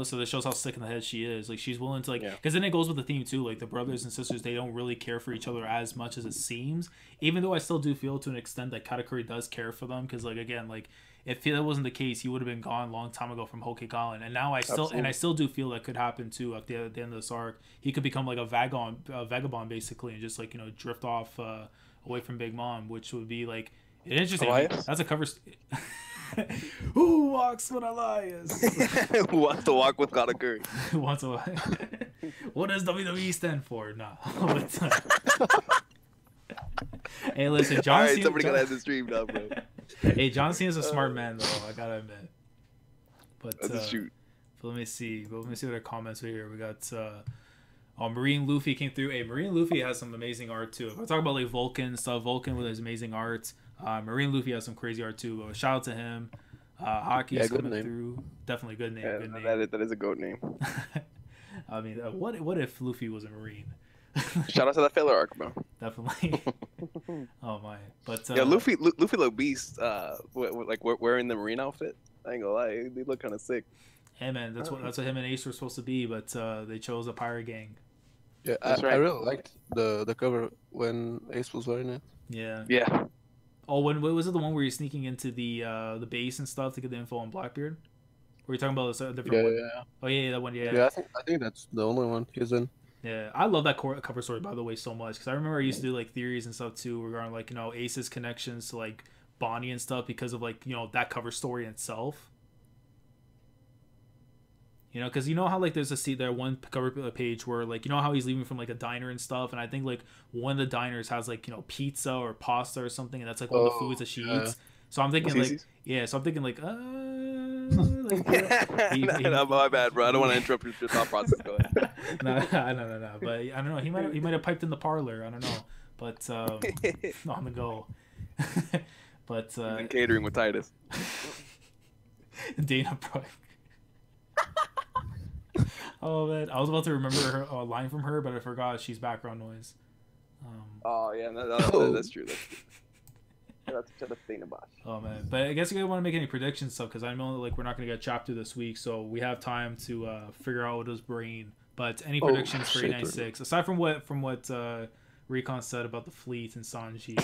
So this shows how sick in the head she is. Like, she's willing to, like, because then it goes with the theme too. Like, the brothers and sisters, they don't really care for each other as much as it seems. Even though I still do feel to an extent that Katakuri does care for them, because like, again, like, if that wasn't the case, he would have been gone a long time ago from Hoke Island. And now I still do feel that could happen too at the end of this arc. He could become like a vagabond basically, and just like drift off away from Big Mom, which would be like an interesting. That's a cover. Who walks with Elias? Who wants to walk with Katakuri? Who wants to? What does WWE stand for? Nah. Hey, listen, John. All right, somebody gotta end the stream now, bro. Hey, John Cena's a smart man, though. I gotta admit. But shoot. Let me see. What our comments are here. We got Marine Luffy came through. Hey, Marine Luffy has some amazing art too. If I talk about like Vulcan stuff, Vulcan with his amazing art. Marine Luffy has some crazy art too. But shout out to him. Hockey's coming through. Definitely good name. Yeah, good name. That is a goat name. I mean, what if Luffy was a Marine? Shout out to that filler arc, bro. Definitely. Oh my! But yeah, Luffy look beast. Like wearing the Marine outfit. I ain't gonna lie, they look kind of sick. Hey man, that's what him and Ace were supposed to be, but they chose a pirate gang. Yeah, I really liked the cover when Ace was wearing it. Yeah. Yeah. Oh, what was it, the one where you're sneaking into the base and stuff to get the info on Blackbeard? Were you talking about a different one? Yeah. Oh yeah, that one. Yeah. Yeah, I think that's the only one he's in. Yeah, I love that cover story, by the way, so much, because I remember I used to do like theories and stuff too regarding like Ace's connections to like Bonnie and stuff because of like that cover story itself. Because how like there's one cover page where like how he's leaving from like a diner and stuff, and I think like one of the diners has like pizza or pasta or something, and that's like one of the foods that she eats. So I'm thinking like my bad, bro. I don't want to interrupt your thought process. Go ahead. No. But I don't know. He might have piped in the parlor. I don't know. But on the go. But and catering with Titus. Dana Brooke. Oh man, I was about to remember a line from her, but I forgot. She's background noise. Oh yeah, that's true. That's the thing about. Oh man, but I guess you guys want to make any predictions stuff, because I know like we're not gonna get a chapter this week, so we have time to figure out what his brain. But any predictions for 896 aside from what Recon said about the fleet and Sanji?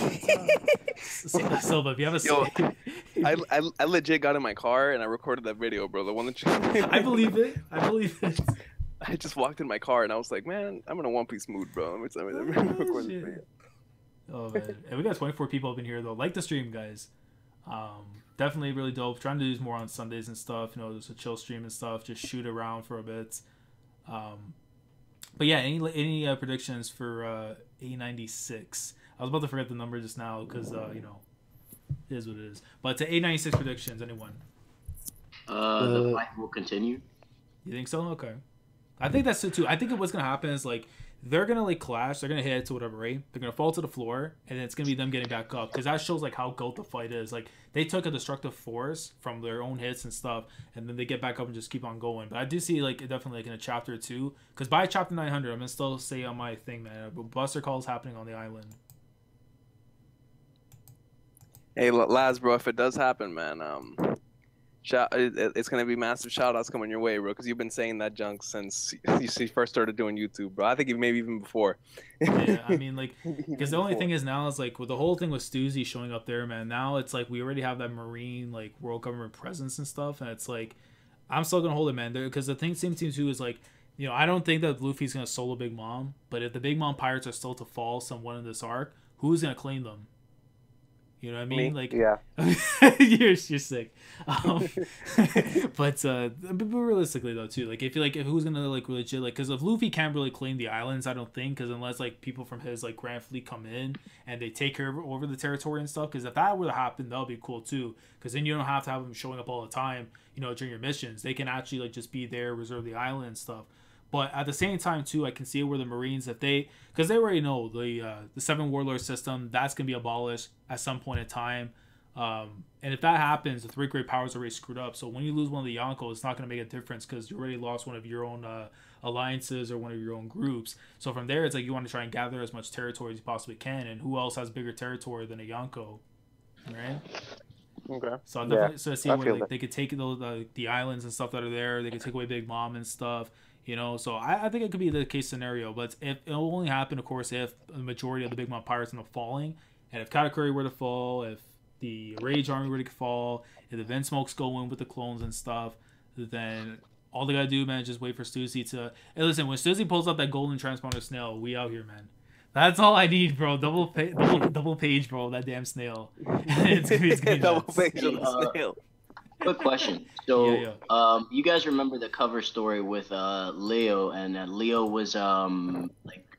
Silva, if you have a I legit got in my car and I recorded that video, bro. The one that you... I believe it. I just walked in my car and I was like, man, I'm in a One Piece mood, bro. Let me record this video. Oh man, and we got 24 people up in here though. Like the stream, guys. Definitely really dope. Trying to do more on Sundays and stuff. There's a chill stream and stuff. Just shoot around for a bit. But yeah, any predictions for 896? I was about to forget the number just now because it is what it is. But to 896 predictions, anyone? The fight will continue. You think so? Okay. I think that's it too. I think what's gonna happen is like they're gonna like clash. They're gonna hit to whatever, right? They're gonna fall to the floor, and then it's gonna be them getting back up, because that shows like how goat the fight is. Like they took a destructive force from their own hits and stuff, and then they get back up and just keep on going. But I do see like definitely like in a chapter or two, because by chapter 900, I'm gonna still say on my thing, man. Buster Call is happening on the island. Hey, Laz, bro, if it does happen, man, It's gonna be massive shout outs coming your way, bro, because you've been saying that junk since you first started doing YouTube, bro. I think maybe even before. Yeah, I mean, like, because the only thing is now is like with the whole thing with Stuzy showing up there, man. Now it's like we already have that Marine like world government presence and stuff, and it's like I'm still gonna hold it, man. Because the same team too is like, I don't think that Luffy's gonna solo Big Mom, but if the Big Mom pirates are still to fall someone in this arc, who's gonna claim them? You know what I mean? Like, yeah, you're sick. But realistically though, too, like if who's gonna like legit like, because if Luffy can't really claim the islands, I don't think, because unless like people from his like Grand Fleet come in and they take over the territory and stuff, because if that were to happen, that'll be cool too. Because then you don't have to have them showing up all the time, during your missions. They can actually like just be there, reserve the island and stuff. But at the same time, too, I can see where the Marines, because they already know the Seven Warlord system, that's going to be abolished at some point in time. And if that happens, the three great powers are already screwed up. So when you lose one of the Yonko, it's not going to make a difference because you already lost one of your own alliances or one of your own groups. So from there, it's like you want to try and gather as much territory as you possibly can. And who else has bigger territory than a Yonko, right? Okay. So I definitely see where like, they could take the islands and stuff that are there. They could take away Big Mom and stuff. So I think it could be the case scenario, but it'll only happen, of course, if the majority of the Big Mom pirates end up falling, and if Katakuri were to fall, if the Rage Army were to fall, if the Vinsmokes go in with the clones and stuff, then all they gotta do, man, is just wait for Stussy to. Hey, listen, when Stussy pulls up that golden transponder snail, we out here, man. That's all I need, bro. Double page, bro. That damn snail. it's gonna be double page of the snail. Quick question. So, you guys remember the cover story with Leo, and Leo was like,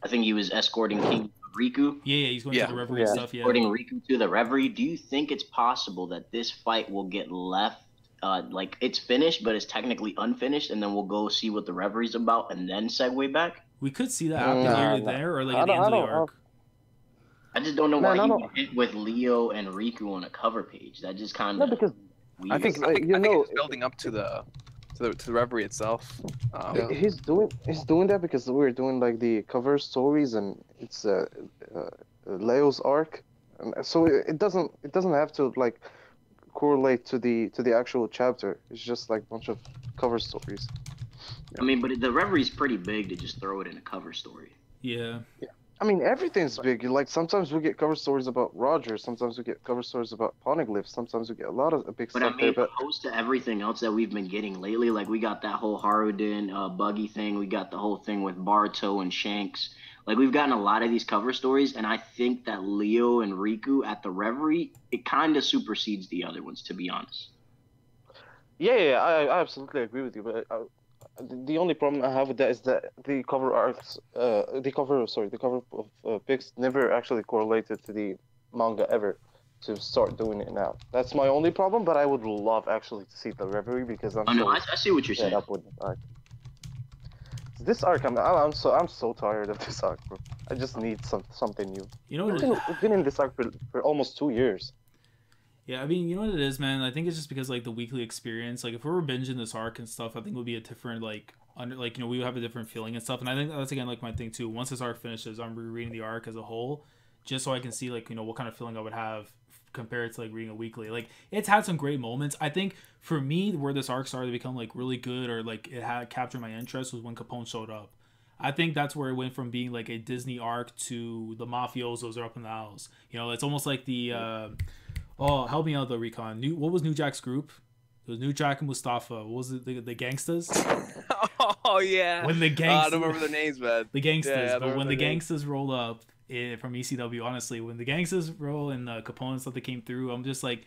I think he was escorting King Riku. Yeah, he's going to the Reverie and stuff. Yeah, escorting Riku to the Reverie. Do you think it's possible that this fight will get left, like it's finished, but it's technically unfinished, and then we'll go see what the Reverie's about, and then segue back? We could see that after there, or like at the end of the arc. I just don't know why he would hit with Leo and Riku on a cover page. That just kind of because. Weird. I think it's building up to the Reverie itself. He's doing that because we're doing like the cover stories, and it's Leo's arc, and so it doesn't have to like correlate to the actual chapter. It's just like a bunch of cover stories. I mean, but the Reverie's pretty big to just throw it in a cover story. Yeah. I mean, everything's big. Like, sometimes we get cover stories about Roger. Sometimes we get cover stories about Poneglyph. Sometimes we get a lot of big stuff there. But opposed to everything else that we've been getting lately, like we got that whole Haruden buggy thing. We got the whole thing with Barto and Shanks. Like, we've gotten a lot of these cover stories, and I think that Leo and Riku at the Reverie, it kind of supersedes the other ones, to be honest. Yeah, I absolutely agree with you. But the only problem I have with that is that the cover arts, the cover of pics never actually correlated to the manga ever to start doing it now. That's my only problem, but I would love actually to see the Reverie because I see what you're saying. Up with this arc, I'm so tired of this arc, bro. I just need something new. You know what? We've been in this arc for almost 2 years. Yeah, I mean, you know what it is, man? I think it's just because, like, the weekly experience, like, if we were binging this arc and stuff, I think it would be a different, like, we would have a different feeling and stuff. And I think that's, again, like, my thing, too. Once this arc finishes, I'm rereading the arc as a whole, just so I can see, like, what kind of feeling I would have compared to, like, reading a weekly. Like, it's had some great moments. I think, for me, where this arc started to become, like, really good, or, like, it had captured my interest was when Capone showed up. I think that's where it went from being, like, a Disney arc to the mafiosos are up in the house. It's almost like the... Oh, help me out though, Recon. What was New Jack's group? It was New Jack and Mustafa. What was it? The gangsters? Oh yeah. When the gangsters, I don't remember their names, man. The gangsters. But when the gangsters rolled up from ECW, honestly, when the gangsters roll and the Capone stuff that came through, I'm just like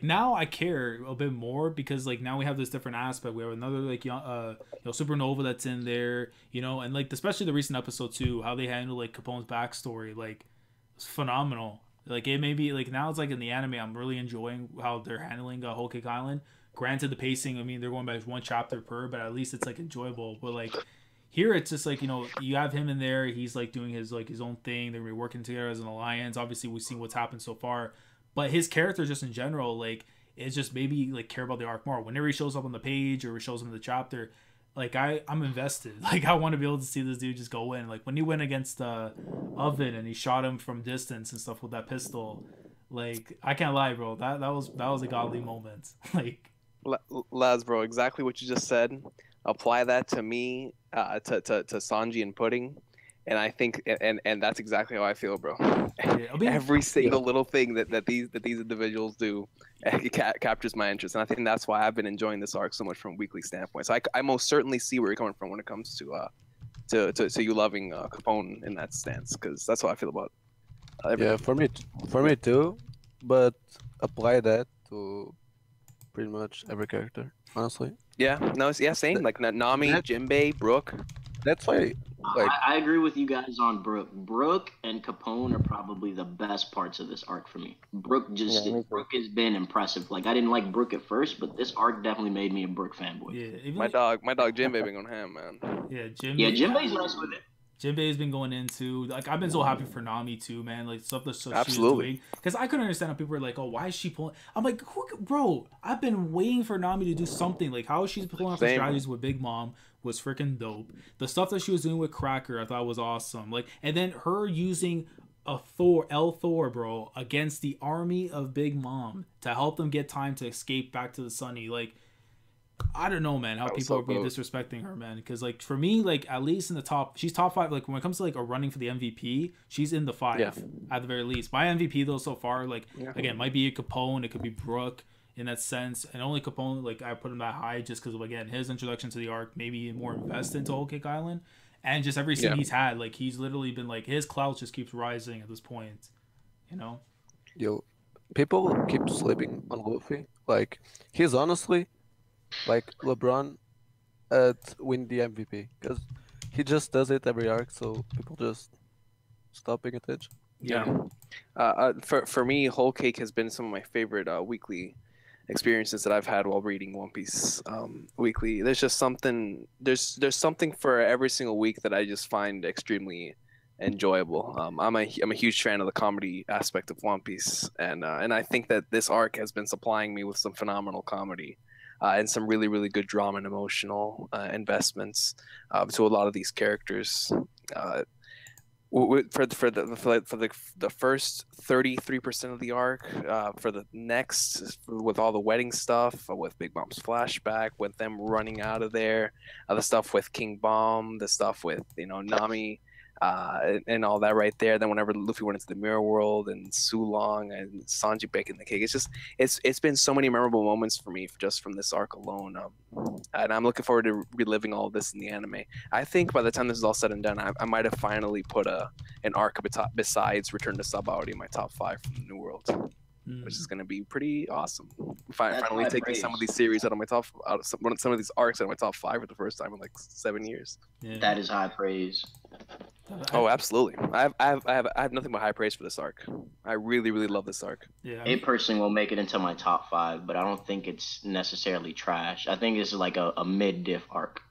now I care a bit more because like now we have this different aspect. We have another like Supernova that's in there, and like especially the recent episode too, how they handle like Capone's backstory, like it's phenomenal. Like, it may be, like, now it's, like, in the anime, I'm really enjoying how they're handling Whole Cake Island. Granted, the pacing, I mean, they're going by one chapter per, but at least it's, like, enjoyable. But, like, here it's just, like, you have him in there. He's, like, doing his own thing. They're going to be working together as an alliance. Obviously, we've seen what's happened so far. But his character, just in general, like, is just maybe, like, care about the arc more. Whenever he shows up on the page or he shows up in the chapter, like, I'm invested. Like, I want to be able to see this dude just go in. Like, when he went against Oven and he shot him from distance and stuff with that pistol, Like, I can't lie, bro. That was a godly moment. Like, Lads, bro, exactly what you just said. Apply that to me, to Sanji and Pudding, and I think, and that's exactly how I feel, bro. yeah, I mean, Every single little thing that these individuals do captures my interest, and I think that's why I've been enjoying this arc so much from a weekly standpoint. So I most certainly see where you're coming from when it comes to you loving Capone in that stance, because that's how I feel about everything. Yeah, for me too, but apply that to pretty much every character, honestly. Yeah, no, same. Like Nami, Jinbei, Brook. That's why, like, I agree with you guys on Brook. Brook and Capone are probably the best parts of this arc for me. Brook has been impressive. Like, I didn't like Brook at first, but this arc definitely made me a Brook fanboy. Yeah, my dog Jinbei been on ham, man. Yeah, Jinbei's nice with it. Jinbei's been going into, like, I've been so happy for Nami too, man. Like, stuff that she was Absolutely. doing, because I couldn't understand how people were like, "Oh, why is she pulling?" I'm like, bro, I've been waiting for Nami to do something. Like, how she's pulling off the strategies with Big Mom was freaking dope. The stuff that she was doing with Cracker, I thought was awesome. Like, and then her using a Thor, bro, against the army of Big Mom to help them get time to escape back to the Sunny. Like, I don't know, man, how people are being disrespecting her, man. Because, like, for me, like, at least in the top, she's top 5. Like, when it comes to, like, a running for the MVP, she's in the 5 at the very least. My MVP, though, so far, like, again, might be a Capone, it could be Brook in that sense. And only Capone, like, I put him that high just because of, again, his introduction to the arc, maybe more invested into Whole Cake Island. And just every scene he's had, like, he's literally been, like, his clout just keeps rising at this point, you know? Yo, people keep sleeping on Luffy. Like, he's honestly like LeBron at win the MVP, because he just does it every arc, so people just stop paying attention. For me, Whole Cake has been some of my favorite weekly experiences that I've had while reading One Piece weekly. There's just something there's something for every single week that I just find extremely enjoyable. I'm a huge fan of the comedy aspect of One Piece, and I think that this arc has been supplying me with some phenomenal comedy. And some really, really good drama and emotional investments to a lot of these characters. For the first 33% of the arc, for the next, with all the wedding stuff, with Big Mom's flashback, with them running out of there, the stuff with King Bomb, the stuff with Nami. And all that right there. Then whenever Luffy went into the mirror world and Sulong and Sanji baking the cake, it's been so many memorable moments for me just from this arc alone. And I'm looking forward to reliving all of this in the anime. I think by the time this is all said and done, I might have finally put an arc besides Return to Sabaody in my top 5 from the New World. Which is going to be pretty awesome. Finally taking some of these series out of my top, some of these arcs out of my top 5 for the first time in like 7 years. Yeah. That is high praise. Oh, absolutely. I have nothing but high praise for this arc. I really, really love this arc. Yeah, it personally will make it into my top 5, but I don't think it's necessarily trash. I think it's like a mid-diff arc.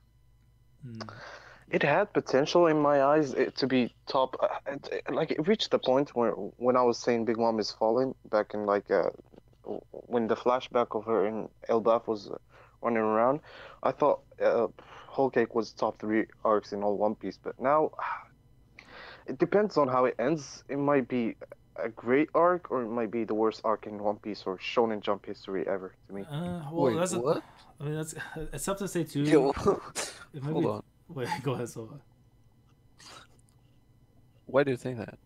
It had potential in my eyes to be top. Like, it reached the point where when I was saying Big Mom is falling back in like when the flashback of her in Elbaf was running around, I thought Whole Cake was top 3 arcs in all One Piece. But now it depends on how it ends. It might be a great arc, or it might be the worst arc in One Piece or Shonen Jump history ever to me. Wait, that's what? I mean, it's tough to say too. Hold on. Wait, go ahead, Silva. Why do you think that?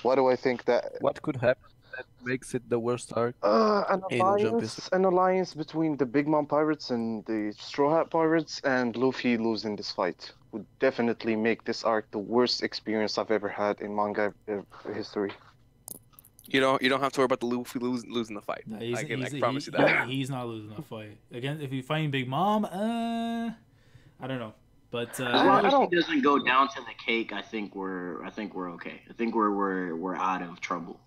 Why do I think that? What could happen that makes it the worst arc? An alliance between the Big Mom pirates and the Straw Hat pirates, and Luffy losing this fight would definitely make this arc the worst experience I've ever had in manga history. You don't have to worry about the Luffy losing the fight. No, I promise you that. He's not losing the fight. Again, if you're fighting Big Mom, I don't know. But as long as he doesn't go down to the cake, I think we're okay. I think we're out of trouble.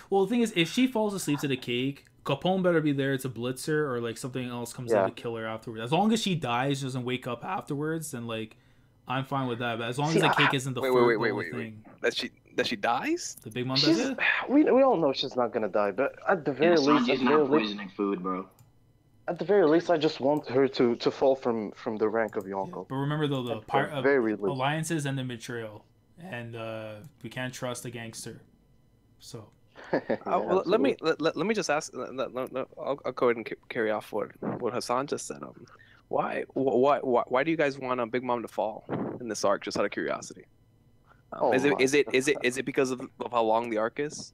Well, the thing is, if she falls asleep to the cake, Capone better be there to blitz her, or like something else comes in to kill her afterwards. As long as she dies, doesn't wake up afterwards, then like I'm fine with that. But as long as the cake isn't the full thing. That she dies? The Big Mom does it? We all know she's not gonna die, but at the very least, Sanji's not poisoning food, bro. At the very least, I just want her to fall from the rank of Yonko. Yeah, but remember though, the alliances and the betrayal, and we can't trust a gangster. So Well, let me just ask. I'll go ahead and carry off what Hassan just said. Why do you guys want Big Mom to fall in this arc? Just out of curiosity. Is it because of how long the arc is?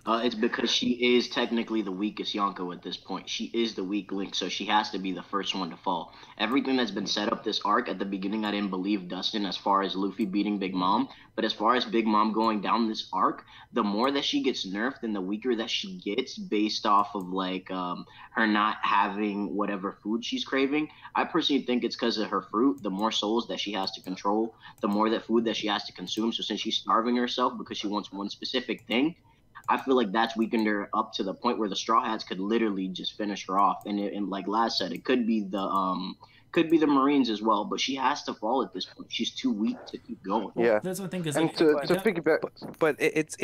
It's because she is technically the weakest Yonko at this point. She is the weak link, so she has to be the first one to fall. Everything that's been set up this arc, at the beginning I didn't believe Dustin as far as Luffy beating Big Mom, but as far as Big Mom going down this arc, the more that she gets nerfed and the weaker that she gets based off of like her not having whatever food she's craving, I personally think it's because of her fruit. The more souls that she has to control, the more that food that she has to consume. So since she's starving herself because she wants one specific thing, I feel like that's weakened her up to the point where the Straw Hats could literally just finish her off. And like Laz said, it could be the Marines as well. But she has to fall at this point. She's too weak to keep going. Yeah, that's one thing. And to piggyback, but it's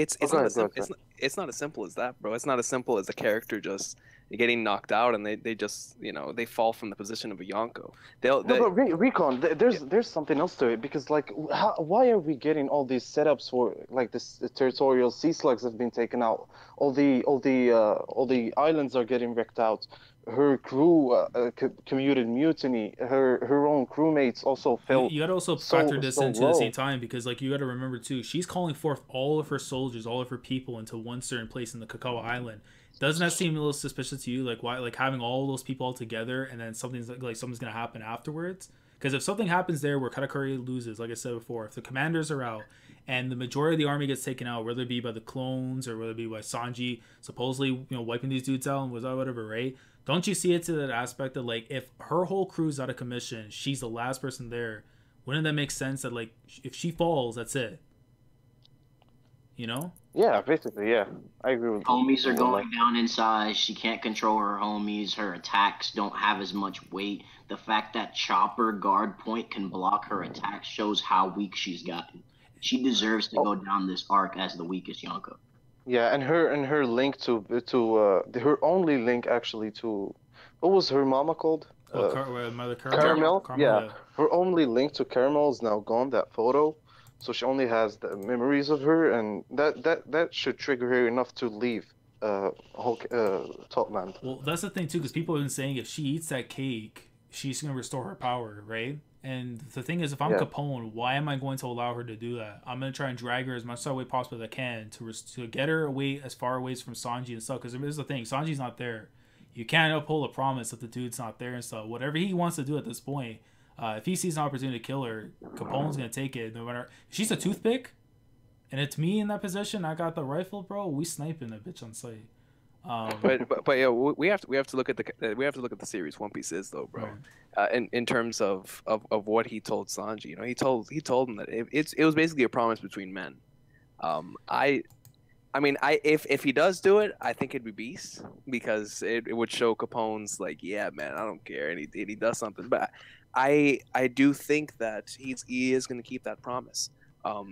not as simple as that, bro. It's not as simple as a character just getting knocked out and they just they fall from the position of a Yonko. But Recon, there's something else to it, because like why are we getting all these setups for like this territorial sea slugs have been taken out, all the islands are getting wrecked out, her crew commuted mutiny, her own crewmates also fell. You gotta also factor this into the same time, because like you gotta remember too, she's calling forth all of her soldiers, all of her people into one certain place in the Cacao Island. Doesn't that seem a little suspicious to you? Like why, like having all those people all together and then something's gonna happen afterwards? Because if something happens there where Katakuri loses, like I said before, if the commanders are out and the majority of the army gets taken out, whether it be by the clones or whether it be by Sanji supposedly wiping these dudes out and whatever, right? Don't you see it to that aspect that like if her whole crew's out of commission, she's the last person there? Wouldn't that make sense that like if she falls, that's it? Yeah, basically, yeah. I agree with homies are going down in size. She can't control her homies. Her attacks don't have as much weight. The fact that Chopper guard point can block her attacks shows how weak she's gotten. She deserves to go down this arc as the weakest Yonko. Yeah, and her link to her only link actually to, what was her mama called? Mother Caramel. Yeah. Her only link to Caramel is now gone. That photo. So she only has the memories of her, and that should trigger her enough to leave Topman. Well, that's the thing too, because people have been saying if she eats that cake, she's gonna restore her power, right? And the thing is, if I'm Capone, why am I going to allow her to do that? I'm gonna try and drag her as much away possible as I can to get her away as far away from Sanji and stuff. Because here's the thing, Sanji's not there. You can't uphold a promise if the dude's not there and stuff. Whatever he wants to do at this point. If he sees an opportunity to kill her, Capone's gonna take it. No matter if she's a toothpick, and it's me in that position, I got the rifle, bro. We sniping that bitch on sight. But yeah, we have to look at the series One Piece is though, bro. Right. In terms of what he told Sanji, he told him that it was basically a promise between men. If he does do it, I think it'd be beast, because it would show Capone's like, yeah, man, I don't care, and he does something, but. I do think that he is going to keep that promise. But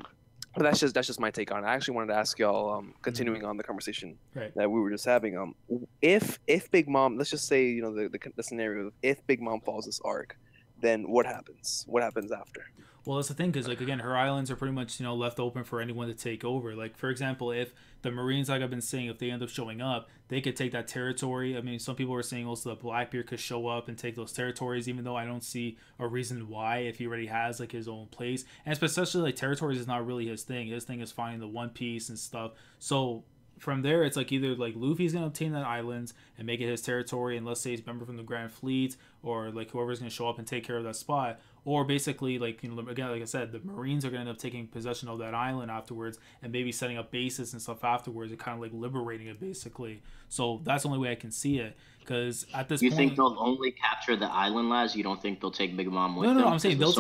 that's just my take on it. I actually wanted to ask y'all, continuing on the conversation that we were just having, if Big Mom, let's just say the scenario of if Big Mom falls this arc, then what happens? What happens after? Well, that's the thing, because like again, her islands are pretty much left open for anyone to take over. Like for example, if the Marines, like I've been saying, if they end up showing up, they could take that territory. I mean, some people are saying also that Blackbeard could show up and take those territories, even though I don't see a reason why if he already has like his own place. And especially like territories is not really his thing. His thing is finding the One Piece and stuff. So from there, it's like either like Luffy's gonna obtain that islands and make it his territory, and let's say he's a member from the Grand Fleet, or like whoever's gonna show up and take care of that spot. Or basically, like again, like I said, the Marines are going to end up taking possession of that island afterwards, and maybe setting up bases and stuff afterwards, and kind of like liberating it, basically. So that's the only way I can see it. Because at this point, you think they'll only capture the island, Laz? You don't think they'll take Big Mom with them? No, I'm saying they'll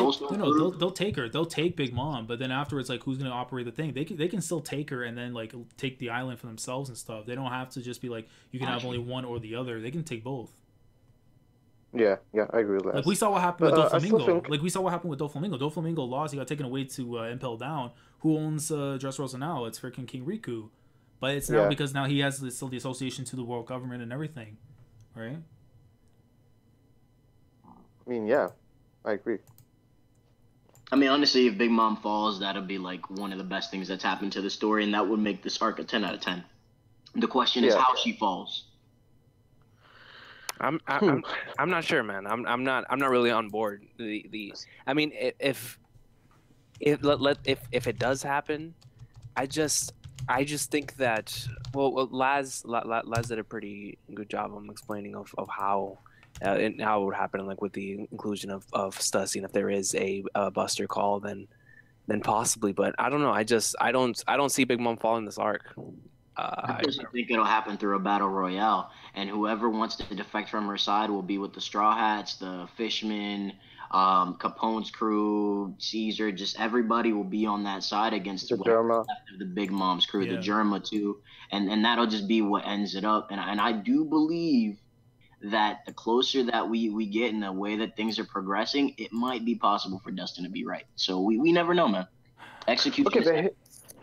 take her. They'll take Big Mom, but then afterwards, like who's going to operate the thing? They can still take her and then like take the island for themselves and stuff. They don't have to just be like you can have only one or the other. They can take both. Yeah, I agree with that. Like we saw what happened with Doflamingo. Like we saw what happened with Doflamingo. Doflamingo lost. He got taken away to Impel Down. Who owns Dressrosa now? It's freaking King Riku. But it's now because now he has still the association to the world government and everything, right? I mean, yeah, I agree. I mean, honestly, if Big Mom falls, that'll be like one of the best things that's happened to the story, and that would make this arc a 10 out of 10. The question is how she falls. I'm not sure, man. I'm not really on board. I mean, if it does happen, I just think that Laz did a pretty good job of explaining of how and how it would happen, like with the inclusion of Stussy, and if there is a Buster call, then possibly. But I don't know. I don't see Big Mom falling this arc. I personally think it'll happen through a battle royale, and whoever wants to defect from her side will be with the Straw Hats, the Fishmen, Capone's crew, Caesar. Just everybody will be on that side against the left of the Big Mom's crew, the Germa too, and that'll just be what ends it up. And I do believe that the closer that we get in the way that things are progressing, it might be possible for Dustin to be right. So we never know, man. Execution. Okay,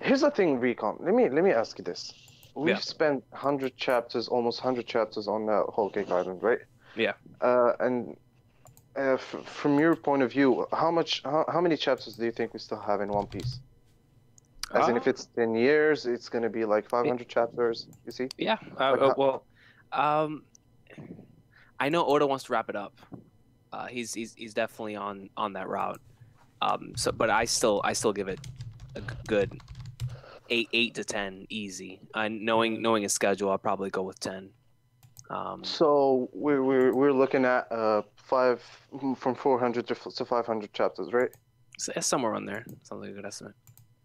here's the thing, Recon. Let me ask you this. We've spent 100 chapters, almost 100 chapters on Whole Cake Island, right? Yeah. And from your point of view, how many chapters do you think we still have in One Piece? As in, if it's 10 years, it's gonna be like 500 chapters. You see? Yeah. I know Oda wants to wrap it up. He's definitely on that route. But I still give it a good 8 to 10 easy. Knowing his schedule, I'll probably go with 10. So we're looking at from 400 to 500 chapters, right? Somewhere on there. Sounds like a good estimate.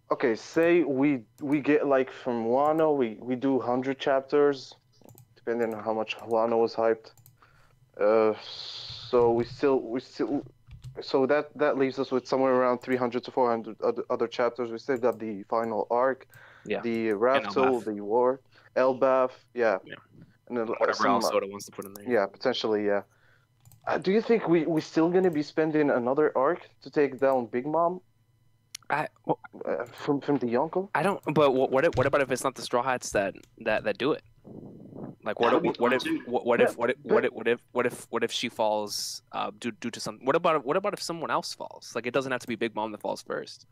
Okay, say we get like from Wano, we do 100 chapters, depending on how much Wano was hyped. So that leaves us with somewhere around 300 to 400 other chapters. We still got the final arc, the Raftel, the war, Elbaf, and then whatever else Oda wants to put in there. Yeah, potentially, yeah. Do you think we still gonna be spending another arc to take down Big Mom? From the Yonko? I don't. But what about if it's not the Straw Hats that do it? Like what if she falls due to something? What about if someone else falls? Like, it doesn't have to be Big Mom that falls first.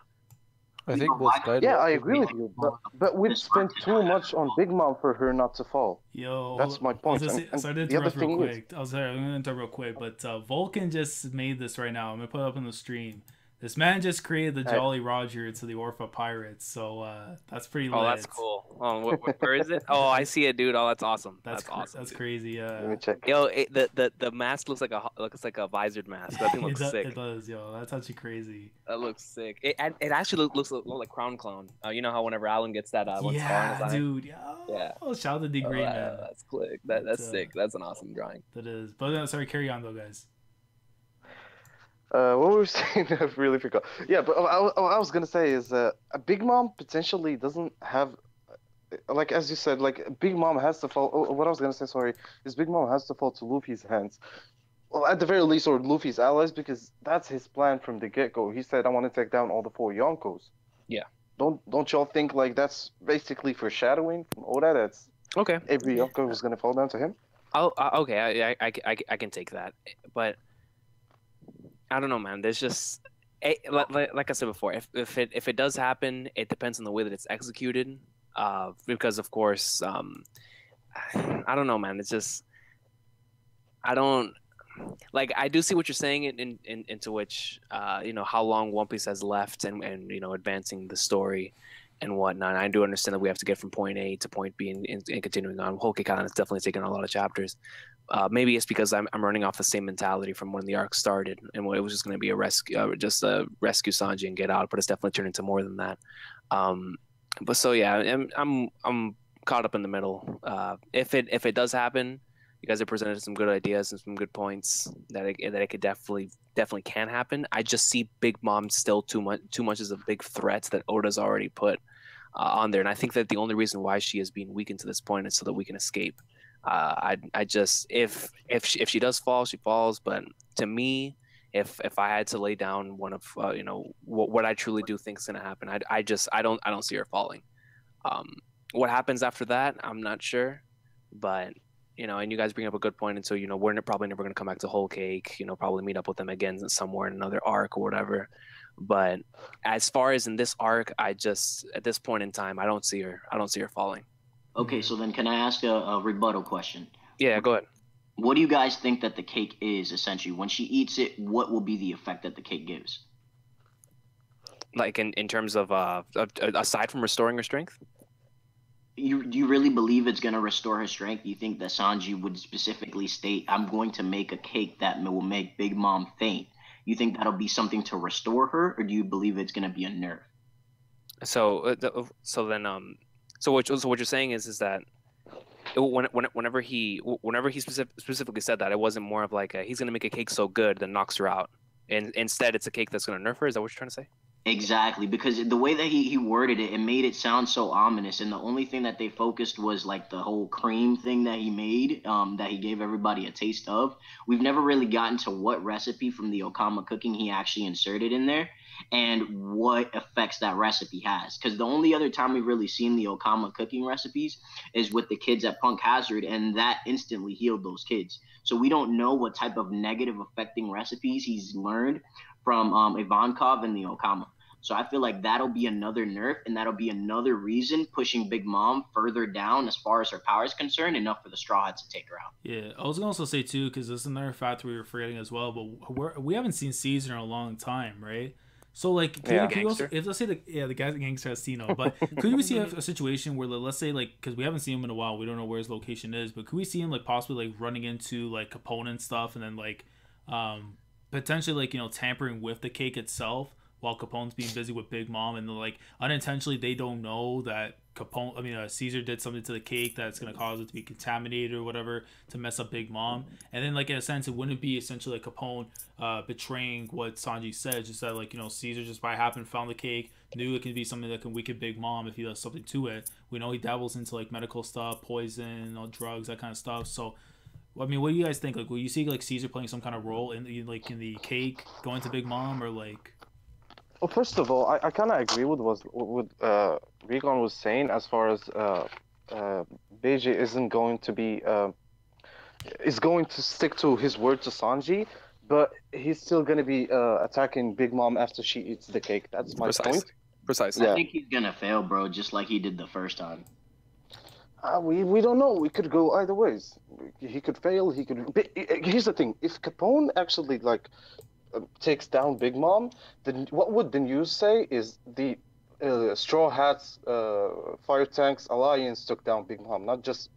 I think both sides. Yeah, I agree with you, but we've spent too much on Big Mom for her not to fall. Yo, that's my point. So I did interrupt real quick. I'm gonna interrupt real quick, but Vulcan just made this right now. I'm gonna put it up on the stream. This man just created the Jolly Roger to the Orpha Pirates, so that's pretty lit. Oh, that's cool. Oh, where is it? Oh, I see it, dude. Oh, that's awesome. That's awesome. That's crazy. Let me check. Yo, the mask looks like a visored mask. That thing looks sick. It does, yo. That's actually crazy. That looks sick. It actually looks like Crown Clone. You know how whenever Alan gets that one star in his eye? Dude. Yeah. Oh, shout out to D Green, man. That's click. That's sick. That's an awesome drawing. That is. But sorry, carry on though, guys. What were we saying? I really forgot. Yeah, but what I was gonna say is a Big Mom potentially doesn't have, like as you said, like Big Mom has to fall. What I was gonna say, sorry, is Big Mom has to fall to Luffy's hands. Well, at the very least, or Luffy's allies, because that's his plan from the get-go. He said, "I want to take down all the 4 Yonkos." Yeah. Don't y'all think like that's basically foreshadowing from Oda? That's okay. Every Yonko was gonna fall down to him. Okay. I can take that, but I don't know, man. There's just like I said before, if it does happen, it depends on the way that it's executed. Because of course, I don't know, man. It's just I don't like. I do see what you're saying into which how long One Piece has left and advancing the story and whatnot. And I do understand that we have to get from point A to point B and continuing on. Whole Cake Island has definitely taken a lot of chapters. Maybe it's because I'm running off the same mentality from when the arc started, and it was just going to be a rescue, rescue Sanji and get out. But it's definitely turned into more than that. But so yeah, I'm caught up in the middle. If it does happen, you guys have presented some good ideas and some good points that it could definitely can happen. I just see Big Mom still too much as a big threat that Oda's already put on there, and I think that the only reason why she is being weakened to this point is so that we can escape. I just if she does fall, she falls. But to me, if I had to lay down one of what I truly do think is going to happen, I don't see her falling. What happens after that, I'm not sure. But and you guys bring up a good point. And so we're probably never going to come back to Whole Cake. Probably meet up with them again somewhere in another arc or whatever. But as far as in this arc, I just at this point in time, I don't see her falling. Okay, so then can I ask a rebuttal question? Yeah, go ahead. What do you guys think that the cake is, essentially? When she eats it, what will be the effect that the cake gives? Like in terms of aside from restoring her strength? Do you really believe it's going to restore her strength? Do you think that Sanji would specifically state, I'm going to make a cake that will make Big Mom faint? You think that'll be something to restore her, or do you believe it's going to be a nerf? So what you're saying is that whenever he specifically said that, it wasn't more of like he's gonna make a cake so good that knocks her out, and instead it's a cake that's gonna nerf her. Is that what you're trying to say? Exactly, because the way that he worded it, it made it sound so ominous, and the only thing that they focused was like the whole cream thing that he made, that he gave everybody a taste of. We've never really gotten to what recipe from the Okama cooking he actually inserted in there, and what effects that recipe has. Because the only other time we've really seen the Okama cooking recipes is with the kids at Punk Hazard, and that instantly healed those kids. So we don't know what type of negative affecting recipes he's learned from Ivankov and the Okama. So I feel like that'll be another nerf, and that'll be another reason pushing Big Mom further down as far as her power is concerned, enough for the Straw Hats to take her out. Yeah, I was going to also say, too, because this is another factor we were forgetting as well, but we haven't seen Caesar in a long time, right? So, like, could you also, if let's say the guy's a gangster has Sino, but could we see a situation where, let's say, like, because we haven't seen him in a while, we don't know where his location is, but could we see him, like, possibly, like, running into, like, Capone and stuff, and then, like, potentially, like, you know, tampering with the cake itself, while Capone's being busy with Big Mom, and like unintentionally they don't know that Caesar did something to the cake that's gonna cause it to be contaminated or whatever to mess up Big Mom, and then like in a sense it wouldn't be essentially like Capone betraying what Sanji said, just that like, you know, Caesar just by happen found the cake, knew it could be something that can weaken Big Mom if he does something to it. We know he dabbles into like medical stuff, poison, drugs, that kind of stuff. So I mean, what do you guys think? Like, will you see like Caesar playing some kind of role in the cake going to Big Mom, or like? Well, first of all, I kind of agree with what Rigon was saying as far as Beiji isn't going to be is going to stick to his word to Sanji, but he's still going to be attacking Big Mom after she eats the cake. That's my point. Precisely. I think he's gonna fail, bro, just like he did the first time. We don't know. We could go either ways. He could fail. He could. But here's the thing: if Capone actually like takes down Big Mom, then what would the news say is the Straw Hats Fire Tanks Alliance took down Big Mom, not just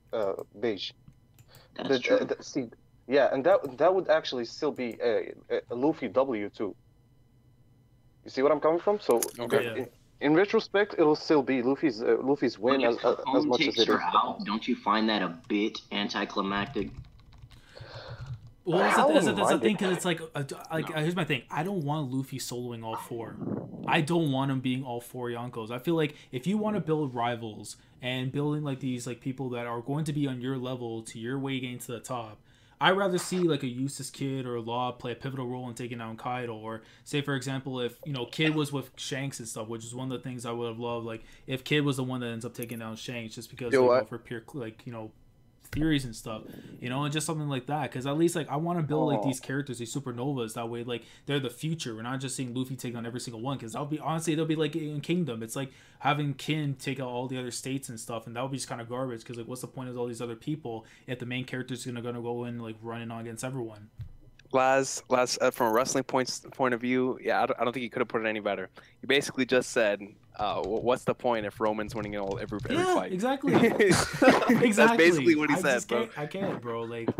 Beige. That's true. Yeah, and that would actually still be a Luffy W too. You see what I'm coming from? So okay. In retrospect, it'll still be Luffy's win as much as it is. Out, don't you find that a bit anticlimactic? Well, that's the thing, because it's like here's my thing. I don't want Luffy soloing all four. I don't want him being all four Yonkos. I feel like if you want to build rivals and building like these like people that are going to be on your level to your way getting to the top, I'd rather see like a Eustace Kid or Law play a pivotal role in taking down Kaido, or say for example if Kid was with Shanks and stuff, which is one of the things I would have loved. Like if Kid was the one that ends up taking down Shanks, just because they go for pure theories and stuff, and just something like that, because at least like I want to build like these characters, these supernovas, that way like they're the future. We're not just seeing Luffy take on every single one, because they'll be like in Kingdom, it's like having Kin take out all the other states and stuff, and that would be just kind of garbage, because like what's the point of all these other people if the main character's gonna go in like running on against everyone? Last from a wrestling point of view, yeah, I don't think you could have put it any better. You basically just said, what's the point if Roman's winning every fight? Exactly. Exactly. That's basically what he said, bro. I can't, bro. Like,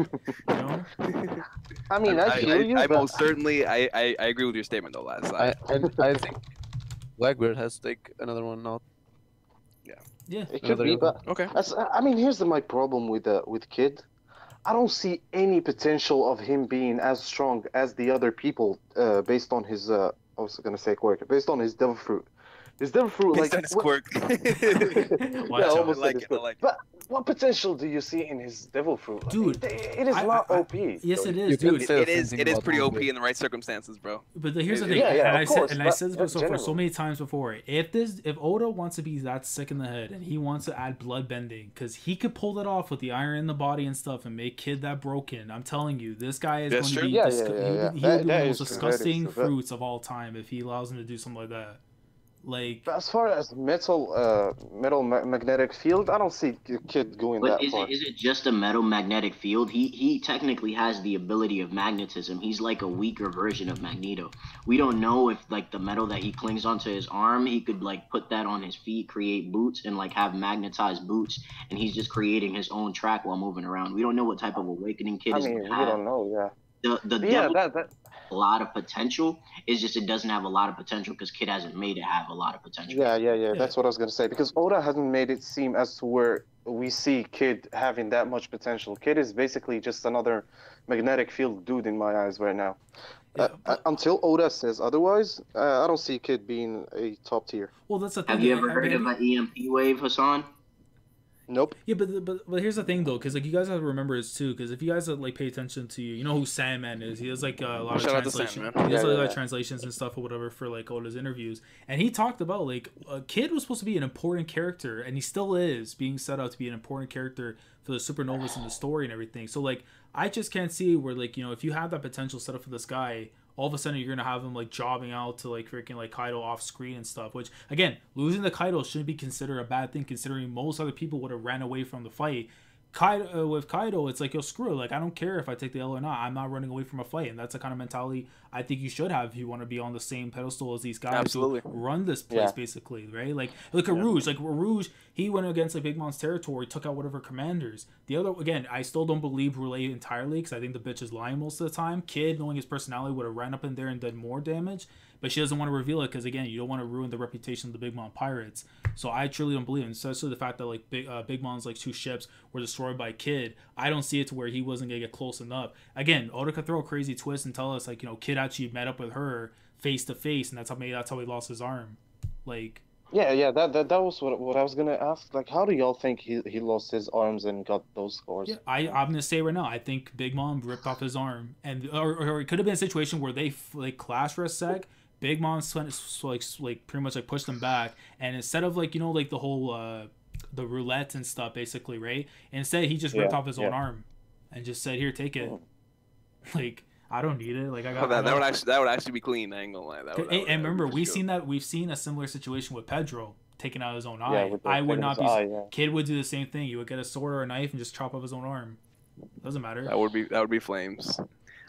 I mean, I most certainly I agree with your statement though, Laz. I think Blackbeard has to take another one out. Yeah. It could be, but okay. I mean, here's my problem with Kid. I don't see any potential of him being as strong as the other people based on his I was gonna say quirk, based on his devil fruit. His devil fruit, based on his quirk. Almost like it. But what potential do you see in his devil fruit? Dude, it is not OP. Yes, it is, dude. It is pretty OP in the right circumstances, bro. But here's the thing, I said this so many times before. If Oda wants to be that sick in the head and he wants to add blood bending, because he could pull it off with the iron in the body and stuff and make Kid that broken, I'm telling you, this guy is going to be he will be the most disgusting fruits of all time if he allows him to do something like that. Like, as far as metal magnetic field, I don't see a kid going But that far. is it just a metal magnetic field? He technically has the ability of magnetism. He's like a weaker version of Magneto. We don't know if like the metal that he clings onto his arm, he could like put that on his feet, create boots, and like have magnetized boots, and he's just creating his own track while moving around. We don't know what type of awakening Kid I is mean, gonna we have. don't know, yeah. The But yeah, devil that a lot of potential. It's just it doesn't have a lot of potential because Kid hasn't made it have a lot of potential. yeah. That's what I was gonna say, because Oda hasn't made it seem as to where we see Kid having that much potential. Kid is basically just another magnetic field dude in my eyes right now. yeah, but, Until Oda says otherwise, I don't see Kid being a top tier. well, that's the thing. Have you ever heard of an EMP wave, Hassan? Nope. Yeah, but here's the thing though, because like you guys have to remember this too, because if you guys like pay attention to, you know who Sandman is. He does like a lot of Shout out to translation. Sandman. He does Yeah, like, yeah. translations and stuff or whatever for like all his interviews, and he talked about like Kid was supposed to be an important character, and he still is being set out to be an important character for the supernovas in the story and everything. So like I just can't see where like, you know, if you have that potential set up for this guy, all of a sudden you're gonna have him like jobbing out to like freaking like Kaido off screen and stuff. Which again, losing the Kaido shouldn't be considered a bad thing, considering most other people would have ran away from the fight. With Kaido, it's like, yo, screw it. Like, I don't care if I take the L or not. I'm not running away from a fight, and that's the kind of mentality I think you should have if you want to be on the same pedestal as these guys Absolutely. who run this place, Yeah. basically, right? Like, look at Rouge. Like, Rouge, he went against like Big Mom's territory, took out whatever commanders. The other, again, I still don't believe Roulet entirely because I think the bitch is lying most of the time. Kid, knowing his personality, would have ran up in there and done more damage. But she doesn't want to reveal it because, again, you don't want to ruin the reputation of the Big Mom pirates. So I truly don't believe it. And especially the fact that like Big Mom's like 2 ships were destroyed by Kid. I don't see it to where he wasn't gonna get close enough. Again, Oda could throw a crazy twist and tell us like, you know, Kid actually met up with her face to face, and that's how he lost his arm. Like, Yeah. That was what I was gonna ask. Like, how do y'all think he lost his arms and got those scars? yeah, I'm gonna say right now, I think Big Mom ripped off his arm, and or it could have been a situation where they like clashed for a sec. Big Mom like pretty much like pushed them back, and instead of like, you know, like the whole the roulette and stuff, basically, right? Instead, he just ripped off his own arm, and just said, "Here, take it." Like, I don't need it. Like, I got That would actually be clean. I ain't gonna lie. And remember, we've seen a similar situation with Pedro taking out his own eye. with I would not be. yeah. Kid would do the same thing. You would get a sword or a knife and just chop off his own arm. Doesn't matter. That would be flames.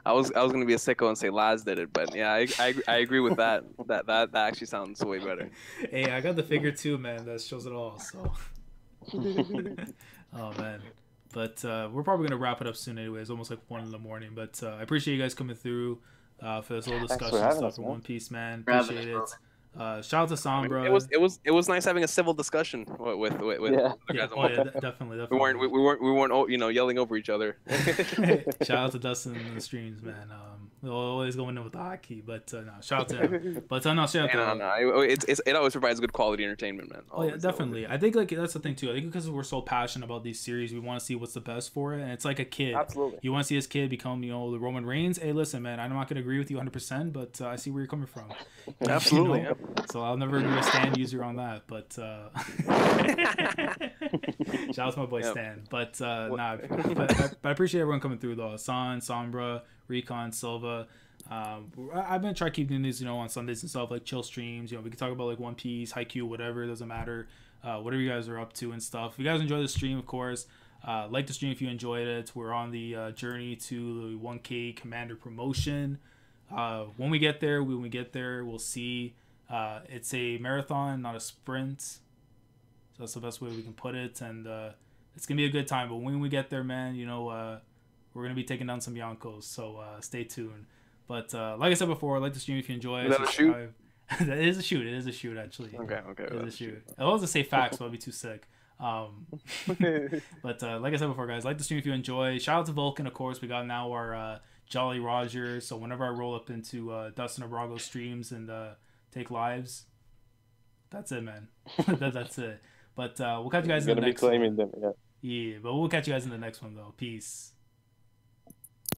I was gonna be a sicko and say Laz did it, but yeah, I agree with that. That actually sounds way better. Hey, I got the figure too, man. That shows it all. So. Oh man. But we're probably gonna wrap it up soon anyway. It's almost like 1 a.m. But I appreciate you guys coming through for this little discussion having stuff us, for man. One Piece, man. Appreciate it. Shout out to Sombra. It was nice having a civil discussion with Yeah. the guys. Definitely. We weren't yelling over each other. Shout out to Dustin in the streams, man. We're always going in with the hotkey, but no, shout out to him. But no, shout out to It always provides good quality entertainment, man. Oh yeah, definitely. I think like that's the thing too. I think because we're so passionate about these series, we want to see what's the best for it, and it's like a kid. Absolutely. You want to see this kid become, you know, the Roman Reigns. Hey, listen, man, I'm not gonna agree with you 100%, but I see where you're coming from. Absolutely. You know? So I'll never be a Stan user on that, but shout out to my boy Stan. But but I appreciate everyone coming through though. Hassan, Sombra, Recon, Silva. I've been trying to keep doing these, you know, on Sundays and stuff, like chill streams. You know, we can talk about like One Piece, Haikyuu, whatever. It doesn't matter. Whatever you guys are up to and stuff. If you guys enjoy the stream, of course, like the stream if you enjoyed it. We're on the journey to the 1K Commander promotion. When we get there, we'll see. It's a marathon, not a sprint. So that's the best way we can put it, and it's gonna be a good time. But when we get there, man, you know, we're gonna be taking down some Yonkos. So stay tuned. But like I said before, like the stream if you enjoy it. Is that a shoot? That is a shoot. It is a shoot, actually. Okay. It is a shoot. I was to say facts, but I'd be too sick. But like I said before, guys, like the stream if you enjoy. Shout out to Vulcan, of course. We got now our Jolly Roger. So whenever I roll up into Dustin Abrago streams and take lives, that's it, man. That's it. But we'll catch you guys in the next one. Them, yeah. Yeah, but we'll catch you guys in the next one, though. Peace.